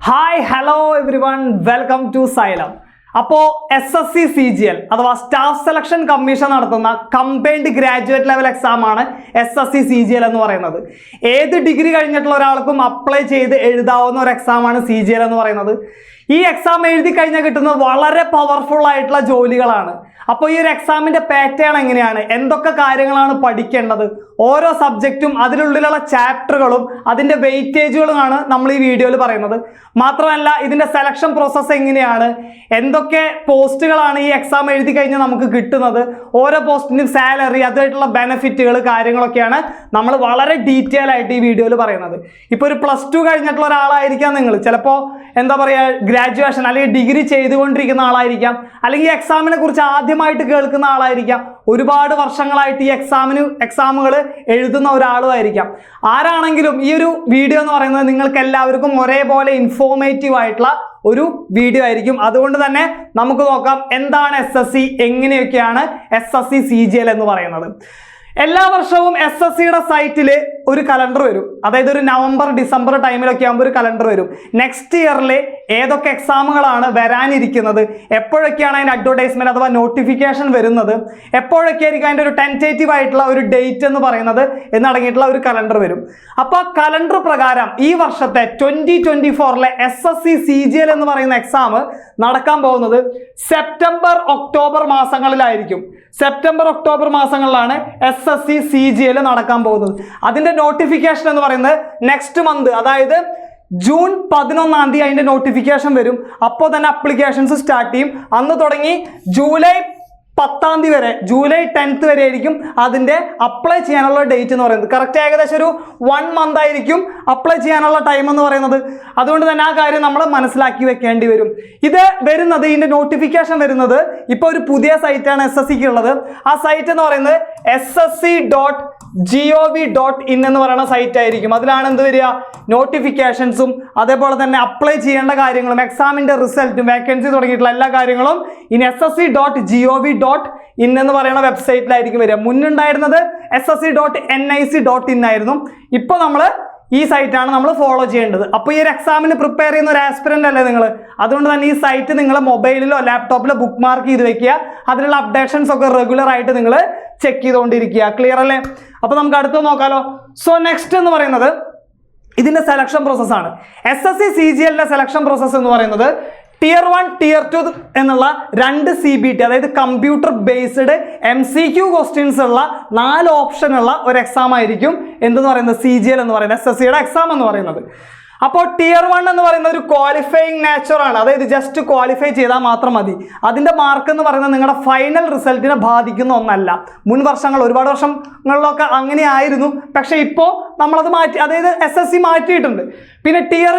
Hi hello everyone, welcome to Xylem. അപ്പോൾ SSC CGL അഥവാ staff selection commission നടത്തുന്ന combined graduate level exam ആണ് SSC CGL എന്ന് പറയുന്നത്. ഏത് ഡിഗ്രി കഴിഞ്ഞിട്ടുള്ള ഒരാൾക്കും അപ്ലൈ ചെയ്ത് എഴുതാവുന്ന ഒരു എക്സാമാണ് CGL എന്ന് പറയുന്നത്. ഈ എക്സാം എഴുതി കഴിഞ്ഞാൽ കിട്ടുന്നത് വളരെ പവർഫുൾ ആയിട്ടുള്ള ജോലികളാണ്. അപ്പോൾ ഈ ഒരു എക്സാമിന്റെ പാറ്റേൺ എങ്ങനെയാണ്, എന്തൊക്കെ കാര്യങ്ങളാണ് പഠിക്കേണ്ടത്, ഓരോ സബ്ജക്റ്റും അതിനുള്ളിലുള്ള ചാപ്റ്ററുകളും അതിന്റെ വെയിറ്റേജുകളുമാണ് നമ്മൾ ഈ വീഡിയോയിൽ പറയുന്നത്. മാത്രമല്ല ഇതിന്റെ സെലക്ഷൻ പ്രോസസ്സ് എങ്ങനെയാണ്, എന്തൊക്കെ പോസ്റ്റുകളാണ് ഈ എക്സാം എഴുതി കഴിഞ്ഞാൽ നമുക്ക് കിട്ടുന്നത്, ഓരോ പോസ്റ്റിനും സാലറി, അതുമായിട്ടുള്ള ബെനിഫിറ്റുകൾ, കാര്യങ്ങളൊക്കെയാണ് നമ്മൾ വളരെ ഡീറ്റെയിൽ ആയിട്ട് ഈ വീഡിയോയിൽ പറയുന്നത്. ഇപ്പോൾ ഒരു +2 കഴിഞ്ഞിട്ടുള്ള ഒരാളായിരിക്കാം നിങ്ങൾ, ചിലപ്പോൾ എന്താ പറയുക ഗ്രാജുവേഷൻ അല്ലെങ്കിൽ ഡിഗ്രി ചെയ്തുകൊണ്ടിരിക്കുന്ന ആളായിരിക്കാം, അല്ലെങ്കിൽ എക്സാമിനെ കുറിച്ച് ആദ്യമായിട്ട് കേൾക്കുന്ന ആളായിരിക്കാം, ഒരുപാട് വർഷങ്ങളായിട്ട് ഈ എക്സാമുകൾ എഴുതുന്ന ഒരാളും ആയിരിക്കാം. ആരാണെങ്കിലും ഈ ഒരു വീഡിയോ എന്ന് പറയുന്നത് നിങ്ങൾക്ക് എല്ലാവർക്കും ഒരേപോലെ ഇൻഫോർമേറ്റീവ് ആയിട്ടുള്ള ഒരു വീഡിയോ ആയിരിക്കും. അതുകൊണ്ട് തന്നെ നമുക്ക് നോക്കാം എന്താണ് SSC, എങ്ങനെയൊക്കെയാണ് SSC CGL എന്ന് പറയുന്നത്. എല്ലാ വർഷവും SSCയുടെ സൈറ്റിൽ ഒരു കലണ്ടർ വരും. അതായത് ഒരു നവംബർ ഡിസംബർ ടൈമിലൊക്കെ ആകുമ്പോൾ ഒരു കലണ്ടർ വരും. നെക്സ്റ്റ് ഇയറിൽ ഏതൊക്കെ എക്സാമുകളാണ് വരാനിരിക്കുന്നത്, എപ്പോഴൊക്കെയാണ് അതിൻ്റെ അഡ്വർടൈസ്മെന്റ് അഥവാ നോട്ടിഫിക്കേഷൻ വരുന്നത്, എപ്പോഴൊക്കെ ആയിരിക്കും അതിൻ്റെ ഒരു ടെൻറ്റേറ്റീവ് ആയിട്ടുള്ള ഒരു ഡേറ്റ് എന്ന് പറയുന്നത് എന്നടങ്ങിയിട്ടുള്ള ഒരു കലണ്ടർ വരും. അപ്പോൾ ആ കലണ്ടർ പ്രകാരം ഈ വർഷത്തെ 2024 SSC CGL എന്ന് പറയുന്ന എക്സാം നടക്കാൻ പോകുന്നത് സെപ്റ്റംബർ ഒക്ടോബർ മാസങ്ങളിലായിരിക്കും. സെപ്റ്റംബർ ഒക്ടോബർ മാസങ്ങളിലാണ് SSC CGL നടക്കാൻ പോകുന്നത്. അതിന്റെ നോട്ടിഫിക്കേഷൻ എന്ന് പറയുന്നത് നെക്സ്റ്റ് മന്ത്, അതായത് ജൂൺ 11-ാം തീയതി അതിന്റെ നോട്ടിഫിക്കേഷൻ വരും. അപ്പോൾ തന്നെ അപ്ലിക്കേഷൻസ് സ്റ്റാർട്ട് ചെയ്യും. അന്ന് തുടങ്ങി ജൂലൈ 10-ാം തീയതി വരെ, ജൂലൈ 10th വരെ ആയിരിക്കും അതിൻ്റെ അപ്ലൈ ചെയ്യാനുള്ള ഡേറ്റ് എന്ന് പറയുന്നത്. കറക്റ്റ് ഏകദേശം ഒരു 1 month ആയിരിക്കും അപ്ലൈ ചെയ്യാനുള്ള ടൈം എന്ന് പറയുന്നത്. അതുകൊണ്ട് തന്നെ ആ കാര്യം നമ്മൾ മനസ്സിലാക്കി വെക്കേണ്ടി വരും. ഇത് വരുന്നത്, ഇതിൻ്റെ നോട്ടിഫിക്കേഷൻ വരുന്നത് ഇപ്പോൾ ഒരു പുതിയ സൈറ്റാണ് SSCക്ക് ഉള്ളത്. ആ സൈറ്റ് എന്ന് പറയുന്നത് ssc.gov.in എന്ന് പറയുന്ന സൈറ്റ് ആയിരിക്കും. അതിലാണ് എന്ത് വരിക, നോട്ടിഫിക്കേഷൻസും അതേപോലെ തന്നെ അപ്ലൈ ചെയ്യേണ്ട കാര്യങ്ങളും എക്സാമിൻ്റെ റിസൾട്ടും വേക്കൻസി തുടങ്ങിയിട്ടുള്ള എല്ലാ കാര്യങ്ങളും ഇനി ssc.gov.in എന്ന് പറയുന്ന വെബ്സൈറ്റിലായിരിക്കും വരിക. മുന്നുണ്ടായിരുന്നത് ssc.nic.in ആയിരുന്നു. ഇപ്പോൾ നമ്മൾ ഈ സൈറ്റാണ് നമ്മൾ ഫോളോ ചെയ്യേണ്ടത്. അപ്പോൾ ഈ ഒരു എക്സാമിന് പ്രിപ്പയർ ചെയ്യുന്ന ഒരു ആസ്പിറൻ്റ് അല്ലേ നിങ്ങൾ, അതുകൊണ്ട് തന്നെ ഈ സൈറ്റ് നിങ്ങൾ മൊബൈലിലോ ലാപ്ടോപ്പിലോ ബുക്ക് മാർക്ക് ചെയ്ത് വെക്കുക. അതിലുള്ള അപ്ഡേഷൻസ് ഒക്കെ റെഗുലർ ആയിട്ട് നിങ്ങൾ ചെക്ക് ചെയ്തുകൊണ്ടിരിക്കുക. ക്ലിയർ അല്ലേ? അപ്പോൾ നമുക്ക് അടുത്ത് നോക്കാലോ. സോ നെക്സ്റ്റ് എന്ന് പറയുന്നത് ഇതിൻ്റെ സെലക്ഷൻ പ്രോസസ്സാണ്. SSC CGLന്റെ സെലക്ഷൻ പ്രോസസ്സ് എന്ന് പറയുന്നത് Tier 1 Tier 2 എന്നുള്ള 2 CBT, അതായത് കമ്പ്യൂട്ടർ ബേസ്ഡ് MCQ ക്വസ്റ്റ്യൻസ് ഉള്ള 4 ഓപ്ഷൻ ഉള്ള ഒരു എക്സാം ആയിരിക്കും എന്തെന്ന് പറയുന്നത് CGL എന്ന് പറയുന്നത്, SSCയുടെ എക്സാം എന്ന് പറയുന്നത്. അപ്പോൾ Tier 1 എന്ന് പറയുന്ന ഒരു ക്വാളിഫയിങ് നേച്ചറാണ്. അതായത് ജസ്റ്റ് ക്വാളിഫൈ ചെയ്താൽ മാത്രം മതി. അതിൻ്റെ മാർക്ക് എന്ന് പറയുന്നത് നിങ്ങളുടെ ഫൈനൽ റിസൾട്ടിനെ ബാധിക്കുന്ന ഒന്നല്ല. മുൻ വർഷങ്ങൾ, ഒരുപാട് വർഷങ്ങളിലൊക്കെ അങ്ങനെയായിരുന്നു. പക്ഷേ ഇപ്പോൾ നമ്മളത് മാറ്റി, അതായത് SSC മാറ്റിയിട്ടുണ്ട്. പിന്നെ Tier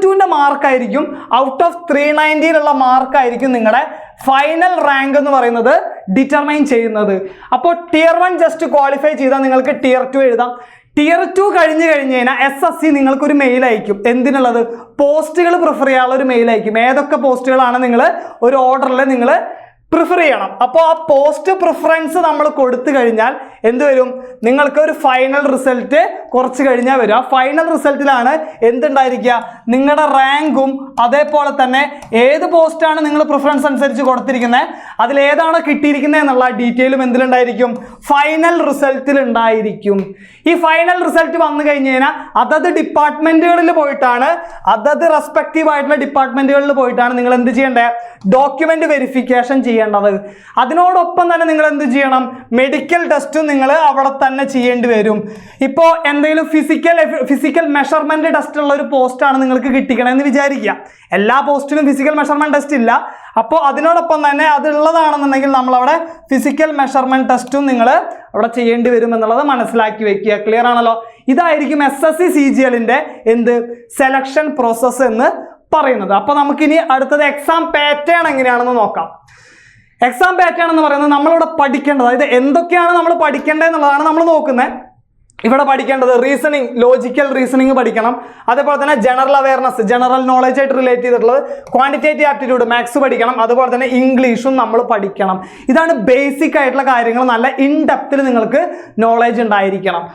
2ൻ്റെ മാർക്കായിരിക്കും ഔട്ട് ഓഫ് 390 മാർക്കായിരിക്കും നിങ്ങളുടെ ഫൈനൽ റാങ്ക് എന്ന് പറയുന്നത് ഡിറ്റർമൈൻ ചെയ്യുന്നത്. അപ്പോൾ Tier 1 ജസ്റ്റ് ക്വാളിഫൈ ചെയ്താൽ നിങ്ങൾക്ക് Tier 2 എഴുതാം. Tier 2 കഴിഞ്ഞ് കഴിഞ്ഞാൽ SSC നിങ്ങൾക്കൊരു മെയിൽ അയക്കും. എന്തിനുള്ളത്? പോസ്റ്റുകൾ പ്രിഫർ ചെയ്യാനുള്ള ഒരു മെയിൽ അയക്കും. ഏതൊക്കെ പോസ്റ്റുകളാണ് നിങ്ങൾ ഒരു ഓർഡറിൽ നിങ്ങൾ പ്രിഫർ ചെയ്യണം. അപ്പോൾ ആ പോസ്റ്റ് പ്രിഫറൻസ് നമ്മൾ കൊടുത്തു കഴിഞ്ഞാൽ എന്ത് വരും, നിങ്ങൾക്ക് ഒരു ഫൈനൽ റിസൾട്ട് കുറച്ച് കഴിഞ്ഞാൽ വരും. ആ ഫൈനൽ റിസൾട്ടിലാണ് എന്തുണ്ടായിരിക്കുക, നിങ്ങളുടെ റാങ്കും അതേപോലെ തന്നെ ഏത് പോസ്റ്റാണ് നിങ്ങൾ പ്രിഫറൻസ് അനുസരിച്ച് കൊടുത്തിരിക്കുന്നത്, അതിലേതാണോ കിട്ടിയിരിക്കുന്നത് എന്നുള്ള ഡീറ്റെയിലും എന്തിലുണ്ടായിരിക്കും, ഫൈനൽ റിസൾട്ടിൽ ഉണ്ടായിരിക്കും. ഈ ഫൈനൽ റിസൾട്ട് വന്നു കഴിഞ്ഞ് കഴിഞ്ഞാൽ അതത് ഡിപ്പാർട്ട്മെന്റുകളിൽ പോയിട്ടാണ്, അതത് റെസ്പെക്റ്റീവ് ആയിട്ടുള്ള ഡിപ്പാർട്ട്മെന്റുകളിൽ പോയിട്ടാണ് നിങ്ങൾ എന്ത് ചെയ്യേണ്ടത്, ഡോക്യുമെന്റ് വെരിഫിക്കേഷൻ ചെയ്യേണ്ടത്. അതിനോടൊപ്പം തന്നെ നിങ്ങൾ എന്ത് ചെയ്യണം, മെഡിക്കൽ ടെസ്റ്റും നിങ്ങൾ അവിടെ തന്നെ ചെയ്യേണ്ടി വരും. ഇപ്പോൾ എന്തെങ്കിലും ഫിസിക്കൽ മെഷർമെന്റ് ടെസ്റ്റ് ഉള്ള ഒരു പോസ്റ്റാണ് നിങ്ങൾക്ക് കിട്ടിക്കണമെന്ന് വിചാരിക്കുക. എല്ലാ പോസ്റ്റിലും ഫിസിക്കൽ മെഷർമെന്റ് ടെസ്റ്റ് ഇല്ല. അപ്പോൾ അതിനോടൊപ്പം തന്നെ അതുള്ളതാണെന്നുണ്ടെങ്കിൽ നമ്മളവിടെ ഫിസിക്കൽ മെഷർമെന്റ് ടെസ്റ്റും നിങ്ങൾ അവിടെ ചെയ്യേണ്ടി വരും എന്നുള്ളത് മനസ്സിലാക്കി വെക്കുക. ക്ലിയർ ആണല്ലോ? ഇതായിരിക്കും SSC CGLന്റെ എന്ത് സെലക്ഷൻ പ്രോസസ്സ് എന്ന് പറയുന്നത്. അപ്പോൾ നമുക്കിനി അടുത്തത് എക്സാം പാറ്റേൺ എങ്ങനെയാണെന്ന് നോക്കാം. എക്സാം പാറ്റേൺ എന്ന് പറയുന്നത് നമ്മളിവിടെ പഠിക്കേണ്ടത്, അതായത് എന്തൊക്കെയാണ് നമ്മൾ പഠിക്കേണ്ടത് എന്നുള്ളതാണ് നമ്മൾ നോക്കുന്നത്. ഇവിടെ പഠിക്കേണ്ടത് റീസണിങ്, ലോജിക്കൽ റീസണിങ് പഠിക്കണം. അതേപോലെ തന്നെ ജനറൽ അവയർനെസ്, ജനറൽ നോളജ് ആയിട്ട് റിലേറ്റ് ചെയ്തിട്ടുള്ളത് ക്വാണ്ടിറ്റേറ്റീവ് ആപ്റ്റിറ്റ്യൂഡ്, മാത്സ് പഠിക്കണം. അതുപോലെ തന്നെ ഇംഗ്ലീഷും നമ്മൾ പഠിക്കണം. ഇതാണ് ബേസിക് ആയിട്ടുള്ള കാര്യങ്ങൾ. നല്ല ഇൻ ഡെപ്തിൽ നിങ്ങൾക്ക് നോളജ് ഉണ്ടായിരിക്കണം.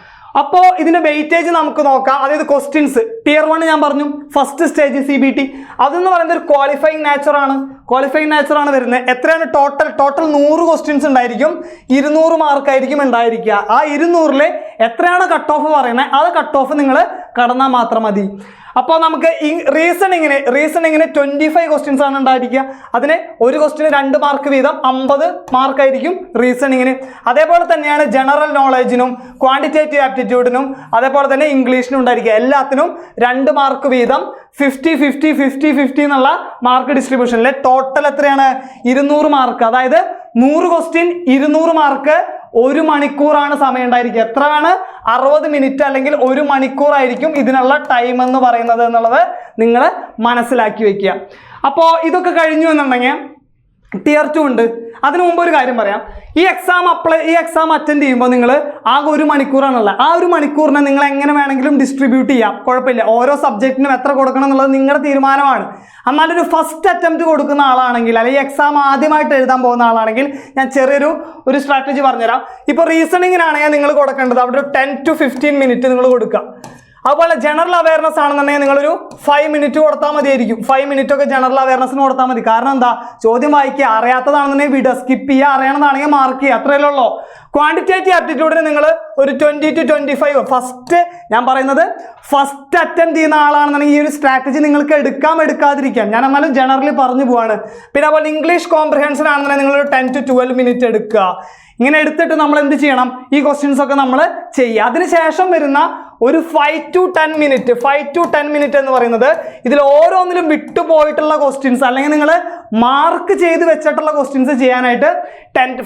അപ്പോൾ ഇതിന്റെ വെയിറ്റേജ് നമുക്ക് നോക്കാം. അതായത് ക്വസ്റ്റ്യൻസ് tier 1 ഞാൻ പറഞ്ഞു ഫസ്റ്റ് സ്റ്റേജ് CBT അതെന്ന് പറയുന്നത് ഒരു ക്വാളിഫയിങ് നേച്ചർ ആണ് വരുന്നത്. എത്രയാണ് ടോട്ടൽ 100 ക്വസ്റ്റ്യൻസ് ഉണ്ടായിരിക്കും, 200 മാർക്കായിരിക്കും ഉണ്ടായിരിക്കുക. ആ 200-ൽ എത്രയാണ് കട്ട് ഓഫ് പറയുന്നത് അത് കട്ട് ഓഫ് നിങ്ങൾ കടന്നാൽ മാത്രം മതി. അപ്പോൾ നമുക്ക് റീസണിങ്ങിന് 25 ക്വസ്റ്റ്യൻസ് ആണ് ഉണ്ടായിരിക്കുക. അതിന് ഒരു ക്വസ്റ്റ്യന് 2 മാർക്ക് വീതം 50 മാർക്കായിരിക്കും റീസണിങ്ങിന്. അതേപോലെ തന്നെയാണ് ജനറൽ നോളജിനും ക്വാണ്ടിറ്റേറ്റീവ് ആപ്റ്റിറ്റ്യൂഡിനും അതേപോലെ തന്നെ ഇംഗ്ലീഷിനും ഉണ്ടായിരിക്കുക. എല്ലാത്തിനും 2 മാർക്ക് വീതം 50 എന്നുള്ള മാർക്ക് ഡിസ്ട്രിബ്യൂഷനിൽ ടോട്ടൽ എത്രയാണ് 200 മാർക്ക്. അതായത് 100 ക്വസ്റ്റ്യൻ 200 മാർക്ക്. 1 മണിക്കൂറാണ് സമയം ഉണ്ടായിരിക്കുക. എത്രയാണ് 60 മിനിറ്റ് അല്ലെങ്കിൽ 1 മണിക്കൂറായിരിക്കും ഇതിനുള്ള ടൈം എന്ന് പറയുന്നത് എന്നുള്ളത് നിങ്ങൾ മനസ്സിലാക്കി വെക്കുക. അപ്പോൾ ഇതൊക്കെ കഴിഞ്ഞു എന്നുണ്ടെങ്കിൽ tier 2 ഉണ്ട്. അതിനു മുമ്പ് ഒരു കാര്യം പറയാം. ഈ എക്സാം അറ്റൻഡ് ചെയ്യുമ്പോൾ നിങ്ങൾ ആകെ 1 മണിക്കൂറാണുള്ളത്. ആ 1 മണിക്കൂറിനെ നിങ്ങൾ എങ്ങനെ വേണമെങ്കിലും ഡിസ്ട്രിബ്യൂട്ട് ചെയ്യാം, കുഴപ്പമില്ല. ഓരോ സബ്ജക്റ്റിനും എത്ര കൊടുക്കണം എന്നുള്ളത് നിങ്ങളുടെ തീരുമാനമാണ്. എന്നാലൊരു ഫസ്റ്റ് അറ്റംപ്റ്റ് കൊടുക്കുന്ന ആളാണെങ്കിൽ അല്ലെങ്കിൽ എക്സാം ആദ്യമായിട്ട് എഴുതാൻ പോകുന്ന ആളാണെങ്കിൽ ഞാൻ ചെറിയൊരു സ്ട്രാറ്റജി പറഞ്ഞുതരാം. ഇപ്പോൾ റീസണിങ്ങിനാണെങ്കിൽ നിങ്ങൾ കൊടുക്കേണ്ടത് അവിടെ ഒരു 10 to 15 മിനിറ്റ് നിങ്ങൾ കൊടുക്കുക. അതുപോലെ ജനറൽ അവയർനെസ് ആണെന്നുണ്ടെങ്കിൽ നിങ്ങളൊരു 5 മിനിറ്റ് കൊടുത്താൽ മതിയായിരിക്കും. 5 മിനിറ്റ് ഒക്കെ ജനറൽ അവയർനെസ്സിന് കൊടുത്താൽ മതി. കാരണം എന്താ, ചോദ്യം വായിക്കുക, അറിയാത്തതാണെന്നുണ്ടെങ്കിൽ വിടുക, സ്കിപ്പ് ചെയ്യുക, അറിയണതാണെങ്കിൽ മാർക്ക് ചെയ്യുക, അത്രയല്ലേ ഉള്ളൂ. ക്വാണ്ടിറ്റേറ്റീവ് ആപ്റ്റിറ്റ്യൂഡിന് നിങ്ങൾ ഒരു 20 to 25 ഫസ്റ്റ്, ഞാൻ പറയുന്നത് ഫസ്റ്റ് അറ്റൻഡ് ചെയ്യുന്ന ആളാണെന്നുണ്ടെങ്കിൽ ഈ ഒരു സ്ട്രാറ്റജി നിങ്ങൾക്ക് എടുക്കാതിരിക്കാം. ഞാൻ എന്നാലും ജനറലി പറഞ്ഞു പോവാണ്. പിന്നെ അതുപോലെ ഇംഗ്ലീഷ് കോംപ്രിഹെൻഷൻ ആണെന്നുണ്ടെങ്കിൽ നിങ്ങളൊരു 10 to 12 മിനിറ്റ് എടുക്കുക. ഇങ്ങനെ എടുത്തിട്ട് നമ്മൾ എന്ത് ചെയ്യണം, ഈ ക്വസ്റ്റ്യൻസ് ഒക്കെ നമ്മൾ ചെയ്യുക. അതിനുശേഷം വരുന്ന ഒരു 5 to 10 മിനിറ്റ് എന്ന് പറയുന്നത് ഇതിൽ ഓരോന്നിലും വിട്ടുപോയിട്ടുള്ള ക്വസ്റ്റ്യൻസ് അല്ലെങ്കിൽ നിങ്ങൾ മാർക്ക് ചെയ്ത് വെച്ചിട്ടുള്ള ക്വസ്റ്റ്യൻസ് ചെയ്യാനായിട്ട്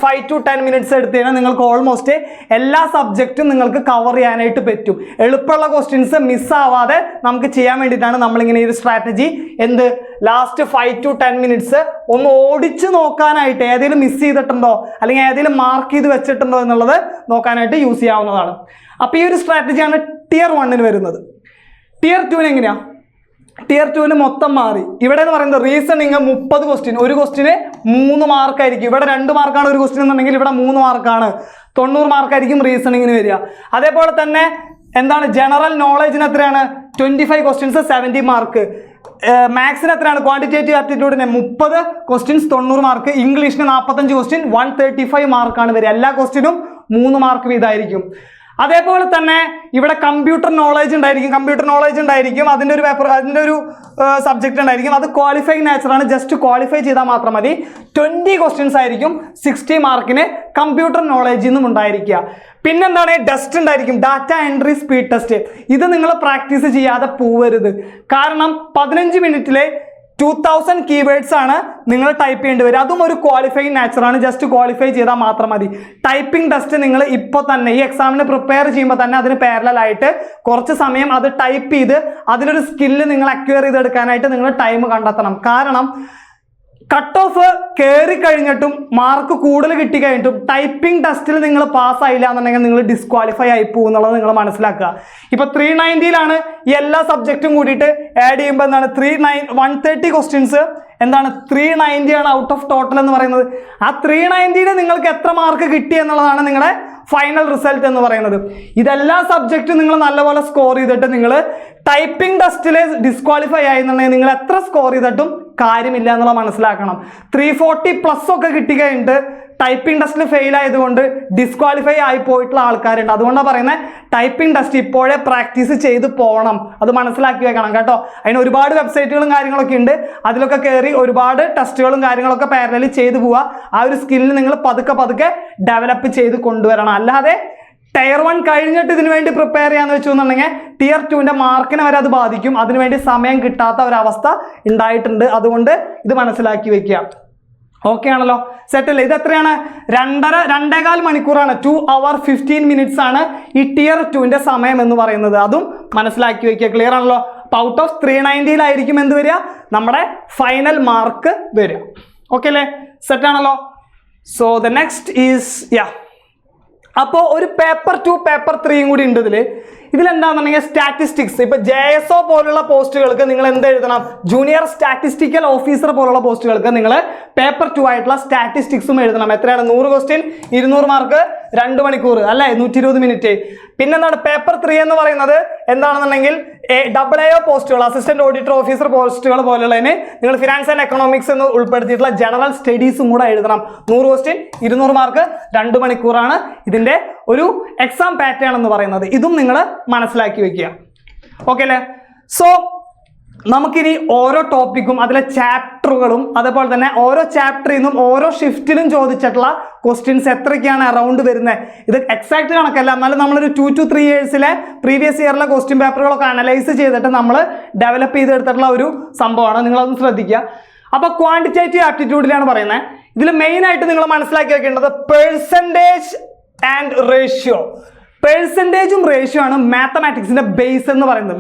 5 to 10 മിനിറ്റ്സ് എടുത്തു കഴിഞ്ഞാൽ നിങ്ങൾക്ക് ഓൾമോസ്റ്റ് എല്ലാ സബ്ജക്റ്റും നിങ്ങൾക്ക് കവർ ചെയ്യാനായിട്ട് പറ്റും. എളുപ്പമുള്ള ക്വസ്റ്റ്യൻസ് മിസ്സാവാതെ നമുക്ക് ചെയ്യാൻ വേണ്ടിയിട്ടാണ് നമ്മളിങ്ങനെ ഈ ഒരു സ്ട്രാറ്റജി ലാസ്റ്റ് 5 to 10 മിനിറ്റ്സ് ഒന്ന് ഓടിച്ച് നോക്കാനായിട്ട് ഏതെങ്കിലും മിസ് ചെയ്തിട്ടുണ്ടോ അല്ലെങ്കിൽ ഏതെങ്കിലും മാർക്ക് ചെയ്ത് വെച്ചിട്ടുണ്ടോ എന്നുള്ളത് നോക്കാനായിട്ട് യൂസ് ചെയ്യാവുന്നതാണ്. അപ്പോൾ ഈ ഒരു സ്ട്രാറ്റജിയാണ് tier 1 വരുന്നത്. tier 2 എങ്ങനെയാ? tier 2 മൊത്തം മാറി. ഇവിടെ എന്ന് പറയുന്നത് റീസണിങ് 30 ക്വസ്റ്റ്യൻ, ഒരു ക്വസ്റ്റ്യന് 3 മാർക്കായിരിക്കും. ഇവിടെ 2 മാർക്കാണ് ഒരു ക്വസ്റ്റ്യൻ എന്നുണ്ടെങ്കിൽ ഇവിടെ 3 മാർക്കാണ്, 90 മാർക്കായിരിക്കും റീസണിങ്ങിന് വരിക. അതേപോലെ തന്നെ എന്താണ് ജനറൽ നോളജിന് എത്രയാണ് 25 ക്വസ്റ്റ്യൻസ് 70 മാർക്ക്. മാത്സിന് എത്രയാണ് ക്വാണ്ടിറ്റേറ്റീവ് ആപ്റ്റിറ്റ്യൂഡിന് 30 ക്വസ്റ്റ്യൻസ് 90 മാർക്ക്. ഇംഗ്ലീഷിന് 45 ക്വസ്റ്റ്യൻ 135 മാർക്കാണ് വരിക. എല്ലാ ക്വസ്റ്റ്യനും 3 മാർക്ക് വീതമായിരിക്കും. അതേപോലെ തന്നെ ഇവിടെ കമ്പ്യൂട്ടർ നോളജ് ഉണ്ടായിരിക്കും. അതിൻ്റെ ഒരു സബ്ജക്റ്റ് ഉണ്ടായിരിക്കും. അത് ക്വാളിഫൈങ് നേച്ചറാണ്. ജസ്റ്റ് ക്വാളിഫൈ ചെയ്താൽ മാത്രം മതി. 20 ക്വസ്റ്റ്യൻസ് ആയിരിക്കും 60 മാർക്കിന് കമ്പ്യൂട്ടർ നോളജിൽ നിന്നും ഉണ്ടായിരിക്കുക. പിന്നെന്താണ് ടെസ്റ്റ് ഉണ്ടായിരിക്കും, ഡാറ്റ എൻട്രി സ്പീഡ് ടെസ്റ്റ്. ഇത് നിങ്ങൾ പ്രാക്ടീസ് ചെയ്യാതെ പോവരുത്. കാരണം 15 മിനിറ്റിലെ 2000 കീവേഡ്സ് ആണ് നിങ്ങൾ ടൈപ്പ് ചെയ്യേണ്ടി വരും. അതും ഒരു ക്വാളിഫൈങ് നേച്ചറാണ്. ജസ്റ്റ് ക്വാളിഫൈ ചെയ്താൽ മാത്രം മതി. ടൈപ്പിംഗ് ടെസ്റ്റ് നിങ്ങൾ ഇപ്പോൾ തന്നെ ഈ എക്സാമിന് പ്രിപ്പയർ ചെയ്യുമ്പോൾ തന്നെ അതിന് പാരലലായിട്ട് കുറച്ച് സമയം അത് ടൈപ്പ് ചെയ്ത് അതിലൊരു സ്കില്ല് നിങ്ങൾ അക്വയർ ചെയ്തെടുക്കാനായിട്ട് നിങ്ങൾ ടൈം കണ്ടെത്തണം. കാരണം കട്ട് ഓഫ് കയറി കഴിഞ്ഞിട്ടും മാർക്ക് കൂടുതൽ കിട്ടി കഴിഞ്ഞിട്ടും ടൈപ്പിംഗ് ടെസ്റ്റിൽ നിങ്ങൾ പാസ്സായില്ല എന്നുണ്ടെങ്കിൽ നിങ്ങൾ ഡിസ്ക്വാളിഫൈ ആയി പോകും എന്നുള്ളത് നിങ്ങൾ മനസ്സിലാക്കുക. ഇപ്പോൾ 390-ലാണ് ഈ എല്ലാ സബ്ജക്റ്റും കൂടിയിട്ട് ആഡ് ചെയ്യുമ്പോൾ എന്താണ് 130 ക്വസ്റ്റ്യൻസ് എന്താണ് 390 ആണ് ഔട്ട് ഓഫ് ടോട്ടൽ എന്ന് പറയുന്നത്. ആ 390-ന് നിങ്ങൾക്ക് എത്ര മാർക്ക് കിട്ടി എന്നുള്ളതാണ് നിങ്ങളുടെ ഫൈനൽ റിസൾട്ട് എന്ന് പറയുന്നത്. ഇതെല്ലാ സബ്ജക്റ്റും നിങ്ങൾ നല്ലപോലെ സ്കോർ ചെയ്തിട്ട് നിങ്ങൾ ടൈപ്പിംഗ് ടെസ്റ്റിൽ ഡിസ്ക്വാളിഫൈ ആയിരുന്നുണ്ടെങ്കിൽ നിങ്ങൾ എത്ര സ്കോർ ചെയ്തിട്ടും കാര്യമില്ല എന്നുള്ളത് മനസ്സിലാക്കണം. 340+ ഒക്കെ കിട്ടിക്കഴിഞ്ഞിട്ട് ടൈപ്പിംഗ് ടെസ്റ്റിൽ ഫെയിൽ ആയതുകൊണ്ട് ഡിസ്ക്വാളിഫൈ ആയി പോയിട്ടുള്ള ആൾക്കാരുണ്ട്. അതുകൊണ്ടാണ് പറയുന്നത് ടൈപ്പിംഗ് ടെസ്റ്റ് ഇപ്പോഴേ പ്രാക്ടീസ് ചെയ്ത് പോകണം. അത് മനസ്സിലാക്കി വെക്കണം കേട്ടോ. അതിന് ഒരുപാട് വെബ്സൈറ്റുകളും കാര്യങ്ങളൊക്കെ ഉണ്ട്. അതിലൊക്കെ കയറി ഒരുപാട് ടെസ്റ്റുകളും കാര്യങ്ങളൊക്കെ പാരലലി ചെയ്തു പോവുക. ആ ഒരു സ്കില്ല് നിങ്ങൾ പതുക്കെ ഡെവലപ്പ് ചെയ്ത് കൊണ്ടുവരണം. അല്ലാതെ tier 1 കഴിഞ്ഞിട്ട് ഇതിനു വേണ്ടി പ്രിപ്പയർ ചെയ്യാന്ന് വെച്ചുണ്ടെങ്കിൽ tier 2-ന്റെ മാർക്കിനെ വരെ അത് ബാധിക്കും. അതിനുവേണ്ടി സമയം കിട്ടാത്ത ഒരവസ്ഥ ഉണ്ടായിട്ടുണ്ട്. അതുകൊണ്ട് ഇത് മനസ്സിലാക്കി വെക്കുക. ഓക്കെ ആണല്ലോ, സെറ്റല്ലേ? ഇത് എത്രയാണ്? 2.5 മണിക്കൂറാണ്. 2 hours 15 minutes ആണ് ഈ tier 2-ന്റെ സമയം എന്ന് പറയുന്നത്. അതും മനസ്സിലാക്കി വെക്കുക. ക്ലിയർ ആണല്ലോ? ഔട്ട് ഓഫ് 390-ലായിരിക്കും എന്ത് വരിക, നമ്മുടെ ഫൈനൽ മാർക്ക് വരിക. ഓക്കെ അല്ലേ? സെറ്റ് ആണല്ലോ? സോ ദ നെക്സ്റ്റ് ഈസ് അപ്പോൾ ഒരു പേപ്പർ 2 പേപ്പർ 3 കൂടി ഉണ്ട് ഇതിലെന്താണെന്നുണ്ടെങ്കിൽ സ്റ്റാറ്റിസ്റ്റിക്സ്. ഇപ്പൊ JSO പോലുള്ള പോസ്റ്റുകൾക്ക് നിങ്ങൾ എന്ത് എഴുതണം? ജൂനിയർ സ്റ്റാറ്റിസ്റ്റിക്കൽ ഓഫീസർ പോലുള്ള പോസ്റ്റുകൾക്ക് നിങ്ങൾ പേപ്പർ 2 ആയിട്ടുള്ള സ്റ്റാറ്റിസ്റ്റിക്സും എഴുതണം. എത്രയാണ്? 100 ക്വസ്റ്റ്യൻ 200 മാർക്ക് 2 മണിക്കൂർ അല്ലേ, 120 മിനിറ്റ്. പിന്നെന്താണ് പേപ്പർ 3 എന്ന് പറയുന്നത് എന്താണെന്നുണ്ടെങ്കിൽ AO പോസ്റ്റുകൾ, അസിസ്റ്റന്റ് ഓഡിറ്റർ ഓഫീസർ പോസ്റ്റുകൾ പോലുള്ളതിന് നിങ്ങൾ ഫിനാൻസ് ആൻഡ് എക്കണോമിക്സ് എന്ന് ഉൾപ്പെടുത്തിയിട്ടുള്ള ജനറൽ സ്റ്റഡീസും കൂടെ എഴുതണം. 100 ക്വസ്റ്റ്യൻ 200 മാർക്ക് 2 മണിക്കൂറാണ് ഇതിന്റെ ഒരു എക്സാം പാറ്റേൺ എന്ന് പറയുന്നത്. ഇതും നിങ്ങൾ മനസ്സിലാക്കി വെക്കുക. ഓക്കെ അല്ലേ? സോ നമുക്കിനി ഓരോ ടോപ്പിക്കും അതിലെ ചാപ്റ്ററുകളും അതേപോലെ തന്നെ ഓരോ ചാപ്റ്ററിൽ നിന്നും ഓരോ ഷിഫ്റ്റിലും ചോദിച്ചിട്ടുള്ള ക്വസ്റ്റ്യൻസ് എത്രയൊക്കെയാണ് അറൗണ്ട് വരുന്നത്, ഇത് എക്സാക്ട് കണക്കല്ല, എന്നാലും നമ്മളൊരു 2 to 3 ഇയേഴ്സിലെ പ്രീവിയസ് ഇയറിലെ ക്വസ്റ്റ്യൻ പേപ്പറുകളൊക്കെ അനലൈസ് ചെയ്തിട്ട് നമ്മൾ ഡെവലപ്പ് ചെയ്തെടുത്തിട്ടുള്ള ഒരു സംഭവമാണ്. നിങ്ങളതൊന്ന് ശ്രദ്ധിക്കുക. അപ്പോൾ ക്വാണ്ടിറ്റേറ്റീവ് ആപ്റ്റിറ്റ്യൂഡിലാണ് പറയുന്നത്. ഇതിൽ മെയിനായിട്ട് നിങ്ങൾ മനസ്സിലാക്കി വെക്കേണ്ടത് പെർസെൻറ്റേജ് ആൻഡ് റേഷ്യോ. പെർസെൻറ്റേജും റേഷ്യോ ആണ് മാത്തമാറ്റിക്സിന്റെ ബേസ് എന്ന് പറയുന്നത്.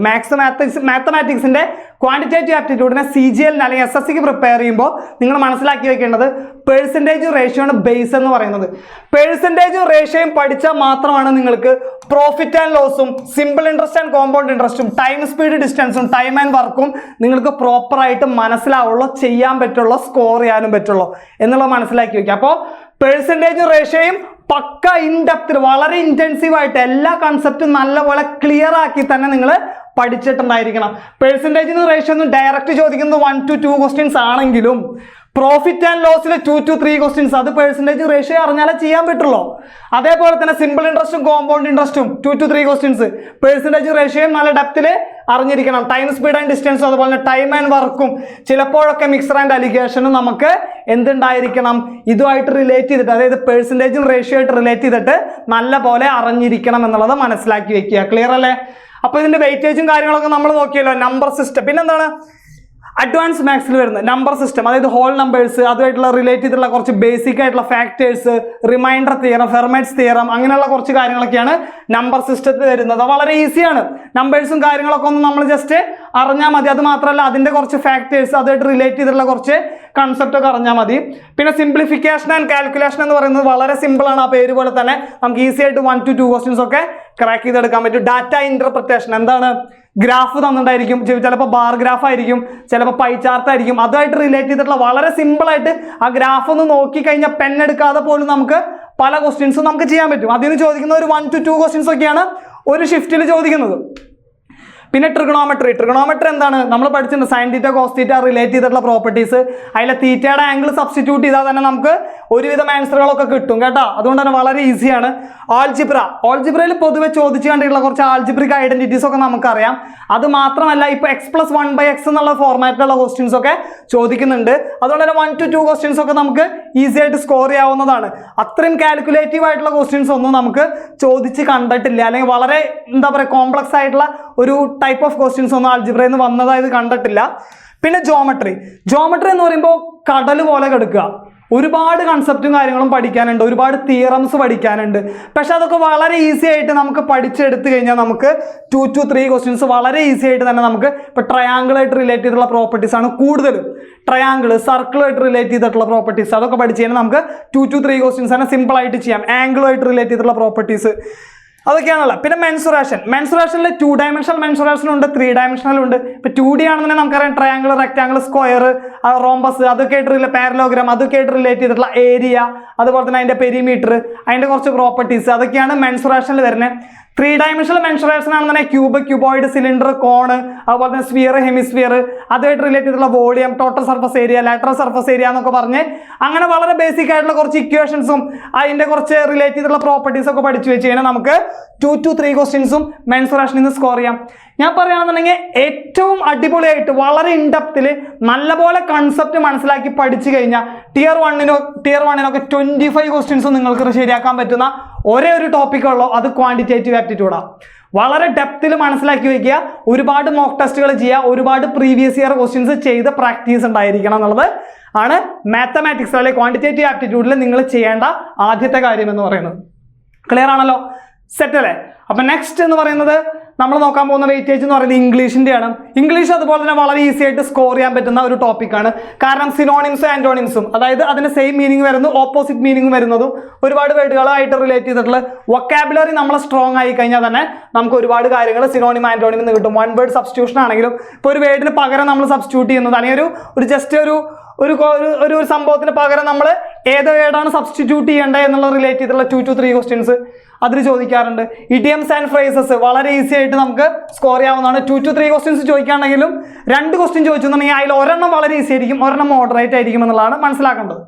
മാത്തമാറ്റിക്സിന്റെ ക്വാണ്ടിറ്റേറ്റീവ് ആപ്റ്റിറ്റ്യൂഡിനെ CGL അല്ലെങ്കിൽ SSCക്ക് പ്രിപ്പയർ ചെയ്യുമ്പോൾ നിങ്ങൾ മനസ്സിലാക്കി വെക്കേണ്ടത് പെർസെൻറ്റേജും റേഷ്യോ ആണ് ബേസ് എന്ന് പറയുന്നത്. പെർസെൻറ്റേജും റേഷ്യോയും പഠിച്ചാൽ മാത്രമാണ് നിങ്ങൾക്ക് പ്രോഫിറ്റ് ആൻഡ് ലോസും സിമ്പിൾ ഇൻട്രസ്റ്റ് ആൻഡ് കോമ്പൗണ്ട് ഇൻട്രസ്റ്റും ടൈം സ്പീഡ് ഡിസ്റ്റൻസും ടൈം ആൻഡ് വർക്കും നിങ്ങൾക്ക് പ്രോപ്പറായിട്ട് മനസ്സിലാവുള്ളൂ, ചെയ്യാൻ പറ്റുള്ളൂ, സ്കോർ ചെയ്യാനും പറ്റുള്ളൂ എന്നുള്ളത് മനസ്സിലാക്കി വെക്കുക. അപ്പോൾ പെർസെൻറ്റേജും റേഷ്യോയും പക്ക ഇൻഡെപ്തിൽ വളരെ ഇൻറ്റൻസീവായിട്ട് എല്ലാ കൺസെപ്റ്റും നല്ലപോലെ ക്ലിയർ ആക്കി തന്നെ നിങ്ങൾ പഠിച്ചിട്ടുണ്ടായിരിക്കണം. പെർസെൻറ്റേജിന് റേഷ്യോ ഒന്നും ഡയറക്റ്റ് ചോദിക്കുന്നത് 1 to 2 ക്വസ്റ്റ്യൻസ് ആണെങ്കിലും പ്രോഫിറ്റ് ആൻഡ് ലോസിൽ 2 to 3 ക്വസ്റ്റ്യൻസ് അത് പെർസെൻറ്റേജ് റേഷ്യോ അറിഞ്ഞാലേ ചെയ്യാൻ പറ്റുള്ളൂ. അതേപോലെ തന്നെ സിമ്പിൾ ഇൻട്രസ്റ്റും കോമ്പൗണ്ട് ഇൻട്രസ്റ്റും 2 to 3 ക്വസ്റ്റ്യൻസ് പെർസെൻറ്റേജ് റേഷ്യോയും നല്ല ഡെപ്തിൽ അറിഞ്ഞിരിക്കണം. ടൈം സ്പീഡ് ആൻഡ് ഡിസ്റ്റൻസും അതുപോലെ തന്നെ ടൈം ആൻഡ് വർക്കും ചിലപ്പോഴൊക്കെ മിക്സർ ആൻഡ് അലിഗേഷനും നമുക്ക് എന്തുണ്ടായിരിക്കണം, ഇതുമായിട്ട് റിലേറ്റ് ചെയ്തിട്ട്, അതായത് പെർസെൻറ്റേജും റേഷ്യോ ആയിട്ട് റിലേറ്റ് ചെയ്തിട്ട് നല്ല പോലെ അറിഞ്ഞിരിക്കണം എന്നുള്ളത് മനസ്സിലാക്കി വെക്കുക. ക്ലിയർ അല്ലേ? അപ്പോൾ ഇതിന്റെ വെയിറ്റേജും കാര്യങ്ങളൊക്കെ നമ്മൾ നോക്കിയല്ലോ. നമ്പർ സിസ്റ്റം, പിന്നെന്താണ് അഡ്വാൻസ് മാത്സിൽ വരുന്നത് നമ്പർ സിസ്റ്റം, അതായത് ഹോൾ നമ്പേഴ്സ്, അതുമായിട്ടുള്ള റിലേറ്റ് ചെയ്തിട്ടുള്ള കുറച്ച് ബേസിക് ആയിട്ടുള്ള ഫാക്ടേഴ്സ്, റിമൈൻഡർ തിയറം, ഫെർമൈറ്റ്സ് തിയറം, അങ്ങനെയുള്ള കുറച്ച് കാര്യങ്ങളൊക്കെയാണ് നമ്പർ സിസ്റ്റത്തിൽ വരുന്നത്. വളരെ ഈസിയാണ്. നമ്പേഴ്സും കാര്യങ്ങളൊക്കെ ഒന്ന് നമ്മൾ ജസ്റ്റ് അറിഞ്ഞാൽ മതി. അത് മാത്രമല്ല അതിന്റെ കുറച്ച് ഫാക്ടേഴ്സ്, അതുമായിട്ട് റിലേറ്റ് ചെയ്തിട്ടുള്ള കുറച്ച് കൺസെപ്റ്റ് ഒക്കെ അറിഞ്ഞാൽ മതി. പിന്നെ സിംപ്ലിഫിക്കേഷൻ ആൻഡ് കാൽക്കുലേഷൻ എന്ന് പറയുന്നത് വളരെ സിമ്പിൾ ആണ്. ആ പേര് പോലെ തന്നെ നമുക്ക് ഈസി ആയിട്ട് 1 to 2 ക്വസ്റ്റ്യൻസ് ഒക്കെ ക്രാക്ക് ചെയ്തെടുക്കാൻ പറ്റും. ഡാറ്റ ഇന്റർപ്രിറ്റേഷൻ എന്താണ്, ഗ്രാഫ് തന്നിട്ടായിരിക്കും, ചിലപ്പോൾ ബാർ ഗ്രാഫ് ആയിരിക്കും, ചിലപ്പോൾ പൈ ചാർട്ട് ആയിരിക്കും, അതുമായിട്ട് റിലേറ്റ് ചെയ്തിട്ടുള്ള വളരെ സിമ്പിൾ ആയിട്ട് ആ ഗ്രാഫ് ഒന്ന് നോക്കി കഴിഞ്ഞാൽ പെൻ എടുക്കാതെ പോലും നമുക്ക് പല ക്വസ്റ്റ്യൻസും നമുക്ക് ചെയ്യാൻ പറ്റും. അതിന് ചോദിക്കുന്ന ഒരു 1 to 2 ക്വസ്റ്റ്യൻസ് ഒക്കെയാണ് ഒരു ഷിഫ്റ്റിൽ ചോദിക്കുന്നത്. പിന്നെ ട്രിഗണോമെട്രി എന്താണ്, നമ്മൾ പഠിച്ചിട്ടുണ്ട് sine theta cos theta relate ചെയ്തിട്ടുള്ള പ്രോപ്പർട്ടീസ്. അതിലെ തീറ്റയുടെ ആംഗിൾ സബ്സ്റ്റിറ്റ്യൂട്ട് ചെയ്താൽ തന്നെ നമുക്ക് ഒരുവിധം ആൻസറുകളൊക്കെ കിട്ടും കേട്ടോ. അതുകൊണ്ട് തന്നെ വളരെ ഈസിയാണ്. ഓൾജിബ്രയിൽ പൊതുവെ ചോദിച്ചു കണ്ടിട്ടുള്ള കുറച്ച് ആൾജിബ്രിക് ഐഡന്റിറ്റീസ് ഒക്കെ നമുക്കറിയാം. അത് മാത്രമല്ല ഇപ്പോൾ x+1/x എന്നുള്ള ഫോർമാറ്റിലുള്ള ക്വസ്റ്റ്യൻസ് ഒക്കെ ചോദിക്കുന്നുണ്ട്. അതുകൊണ്ട് തന്നെ 1 to 2 ക്വസ്റ്റ്യൻസ് ഒക്കെ നമുക്ക് ഈസി ആയിട്ട് സ്കോർ ചെയ്യാവുന്നതാണ്. അത്രയും കാൽക്കുലേറ്റീവ് ആയിട്ടുള്ള ക്വസ്റ്റ്യൻസ് ഒന്നും നമുക്ക് ചോദിച്ച് കണ്ടിട്ടില്ല, അല്ലെങ്കിൽ വളരെ എന്താ പറയുക കോംപ്ലക്സ് ആയിട്ടുള്ള ഒരു ടൈപ്പ് ഓഫ് ക്വസ്റ്റ്യൻസ് ഒന്നും ആൾജിബ്രയിൽ നിന്ന് വന്നതായത് കണ്ടിട്ടില്ല. പിന്നെ ജോമെട്രി എന്ന് പറയുമ്പോൾ കടൽ പോലെ കിടക്കുക. ഒരുപാട് കൺസെപ്റ്റും കാര്യങ്ങളും പഠിക്കാനുണ്ട്, ഒരുപാട് തിയറംസ് പഠിക്കാനുണ്ട്. പക്ഷെ അതൊക്കെ വളരെ ഈസി ആയിട്ട് നമുക്ക് പഠിച്ചെടുത്തു കഴിഞ്ഞാൽ നമുക്ക് 2 to 3 ക്വസ്റ്റ്യൻസ് വളരെ ഈസി ആയിട്ട് തന്നെ നമുക്ക് ഇപ്പോൾ ട്രയാങ്കിളായിട്ട് റിലേറ്റ് ചെയ്തിട്ടുള്ള പ്രോപ്പർട്ടീസ് ആണ് കൂടുതലും. ട്രയാങ്കിൾ, സർക്കിളുമായിട്ട് റിലേറ്റ് ചെയ്തിട്ടുള്ള പ്രോപ്പർട്ടീസ് അതൊക്കെ പഠിച്ചു കഴിഞ്ഞാൽ നമുക്ക് 2 to 3 ക്വസ്റ്റ്യൻസ് തന്നെ സിമ്പിളായിട്ട് ചെയ്യാം. ആംഗിളുമായിട്ട് റിലേറ്റ് ചെയ്തിട്ടുള്ള പ്രോപ്പർട്ടീസ് അതൊക്കെയാണല്ലോ. പിന്നെ മെൻസുറേഷനിൽ 2 dimensional മെൻസുറേഷൻ ഉണ്ട്, 3 dimensional ഉണ്ട്. ഇപ്പൊ 2D ആണെന്നുണ്ടെങ്കിൽ നമുക്കറിയാം ട്രയാങ്കിൾ, റെക്ടാങ്കിൾ, സ്ക്വയർ, റോംബസ്, അതൊക്കെ ആയിട്ട് പാരലോഗ്രാം, അതൊക്കെ ആയിട്ട് റിലേറ്റ് ചെയ്തിട്ടുള്ള ഏരിയ, അതുപോലെ തന്നെ അതിന്റെ പെരിമീറ്റർ, അതിന്റെ കുറച്ച് പ്രോപ്പർട്ടീസ് അതൊക്കെയാണ് മെൻസുറേഷനിൽ വരുന്നത്. 3 dimensional മെൻസുറേഷൻ ആണെന്നുണ്ടെങ്കിൽ ക്യൂബ്, ക്യൂബോയിഡ്, സിലിണ്ടർ, കോണ്, അതുപോലെ തന്നെ സ്ഫിയർ, ഹെമിസ്ഫിയർ, അതുമായിട്ട് റിലേറ്റ് ചെയ്തിട്ടുള്ള volume, total surface area, lateral surface area എന്നൊക്കെ പറഞ്ഞ് അങ്ങനെ വളരെ ബേസിക് ആയിട്ടുള്ള കുറച്ച് ഇക്വേഷൻസും അതിന്റെ കുറച്ച് റിലേറ്റ് ചെയ്തിട്ടുള്ള പ്രോപ്പർട്ടീസ് ഒക്കെ പഠിച്ചു വെച്ച് കഴിഞ്ഞാൽ നമുക്ക് 2 to 3 ക്വസ്റ്റ്യൻസും മെൻസുറേഷനിൽ നിന്ന് സ്കോർ ചെയ്യാം. ഞാൻ പറയുകയാണെന്നുണ്ടെങ്കിൽ ഏറ്റവും അടിപൊളിയായിട്ട് വളരെ ഇൻഡെപ്തിൽ നല്ലപോലെ കൺസെപ്റ്റ് മനസ്സിലാക്കി പഠിച്ചു കഴിഞ്ഞാൽ ടിയർ വണ്ണിനൊക്കെ 25 ക്വസ്റ്റ്യൻസും നിങ്ങൾക്ക് ശരിയാക്കാൻ പറ്റുന്ന ഒരേ ഒരു ടോപ്പിക്കുള്ളൂ, അത് ക്വാണ്ടിറ്റേറ്റീവ് ആപ്റ്റിറ്റ്യൂഡാണ്. വളരെ ഡെപ്തിൽ മനസ്സിലാക്കി വയ്ക്കുക, ഒരുപാട് മോക്ക് ടെസ്റ്റുകൾ ചെയ്യുക, ഒരുപാട് പ്രീവിയസ് ഇയർ ക്വസ്റ്റ്യൻസ് ചെയ്ത് പ്രാക്ടീസ് ഉണ്ടായിരിക്കണം എന്നുള്ളത് ആണ് മാത്തമാറ്റിക്സ് അല്ലെങ്കിൽ ക്വാണ്ടിറ്റേറ്റീവ് ആപ്റ്റിറ്റ്യൂഡിൽ നിങ്ങൾ ചെയ്യേണ്ട ആദ്യത്തെ കാര്യം എന്ന് പറയുന്നത്. ക്ലിയർ ആണല്ലോ? സെറ്റ് അല്ലേ? അപ്പൊ നെക്സ്റ്റ് എന്ന് പറയുന്നത് നമ്മൾ നോക്കാൻ പോകുന്ന വെയിറ്റേജ് എന്ന് പറയുന്നത് ഇംഗ്ലീഷിന്റെയാണ്. ഇംഗ്ലീഷ് അതുപോലെ തന്നെ വളരെ ഈസി ആയിട്ട് സ്കോർ ചെയ്യാൻ പറ്റുന്ന ഒരു ടോപ്പിക്കാണ്. കാരണം സിനോണിംസും ആന്റോണിംസും, അതായത് അതിന് സെയിം മീനിങ് വരുന്നു, ഓപ്പോസിറ്റ് മീനിങ് വരുന്നതും ഒരുപാട് വേർഡുകളായിട്ട് റിലേറ്റ് ചെയ്തിട്ടുള്ള വൊക്കാബുലറി നമ്മൾ സ്ട്രോങ് ആയി കഴിഞ്ഞാൽ തന്നെ നമുക്ക് ഒരുപാട് കാര്യങ്ങൾ സിനോണിം ആന്റോണിം എന്ന് കിട്ടും. വൺ വേർഡ് സബ്സ്റ്റിറ്റ്യൂഷൻ ആണെങ്കിലും ഇപ്പോൾ ഒരു വേർഡിന് പകരം നമ്മൾ സബ്സ്റ്റിറ്റ്യൂട്ട് ചെയ്യുന്നത് അല്ലെങ്കിൽ ഒരു ജസ്റ്റ് ഒരു സംഭവത്തിന് പകരം നമ്മൾ ഏത് വേർഡാണ് സബ്സ്റ്റിറ്റ്യൂട്ട് ചെയ്യേണ്ടത് എന്നുള്ള റിലേറ്റ് ചെയ്തിട്ടുള്ള 2 to 3 ക്വസ്റ്റ്യൻസ് അതിൽ ചോദിക്കാറുണ്ട്. ഇഡിയംസ് ആൻഡ് ഫ്രേസസ് വളരെ ഈസി ആയിട്ട് നമുക്ക് സ്കോർ ചെയ്യാവുന്നതാണ്. 2 to 3 ക്വസ്റ്റ്യൻസ് ചോദിക്കുകയാണെങ്കിലും 2 ക്വസ്റ്റ്യൻ ചോദിച്ചെന്നുണ്ടെങ്കിൽ അതിൽ ഒരെണ്ണം വളരെ ഈസി ആയിരിക്കും, ഒരെണ്ണം മോഡറേറ്റ് ആയിരിക്കും എന്നുള്ളതാണ് മനസ്സിലാക്കേണ്ടത്.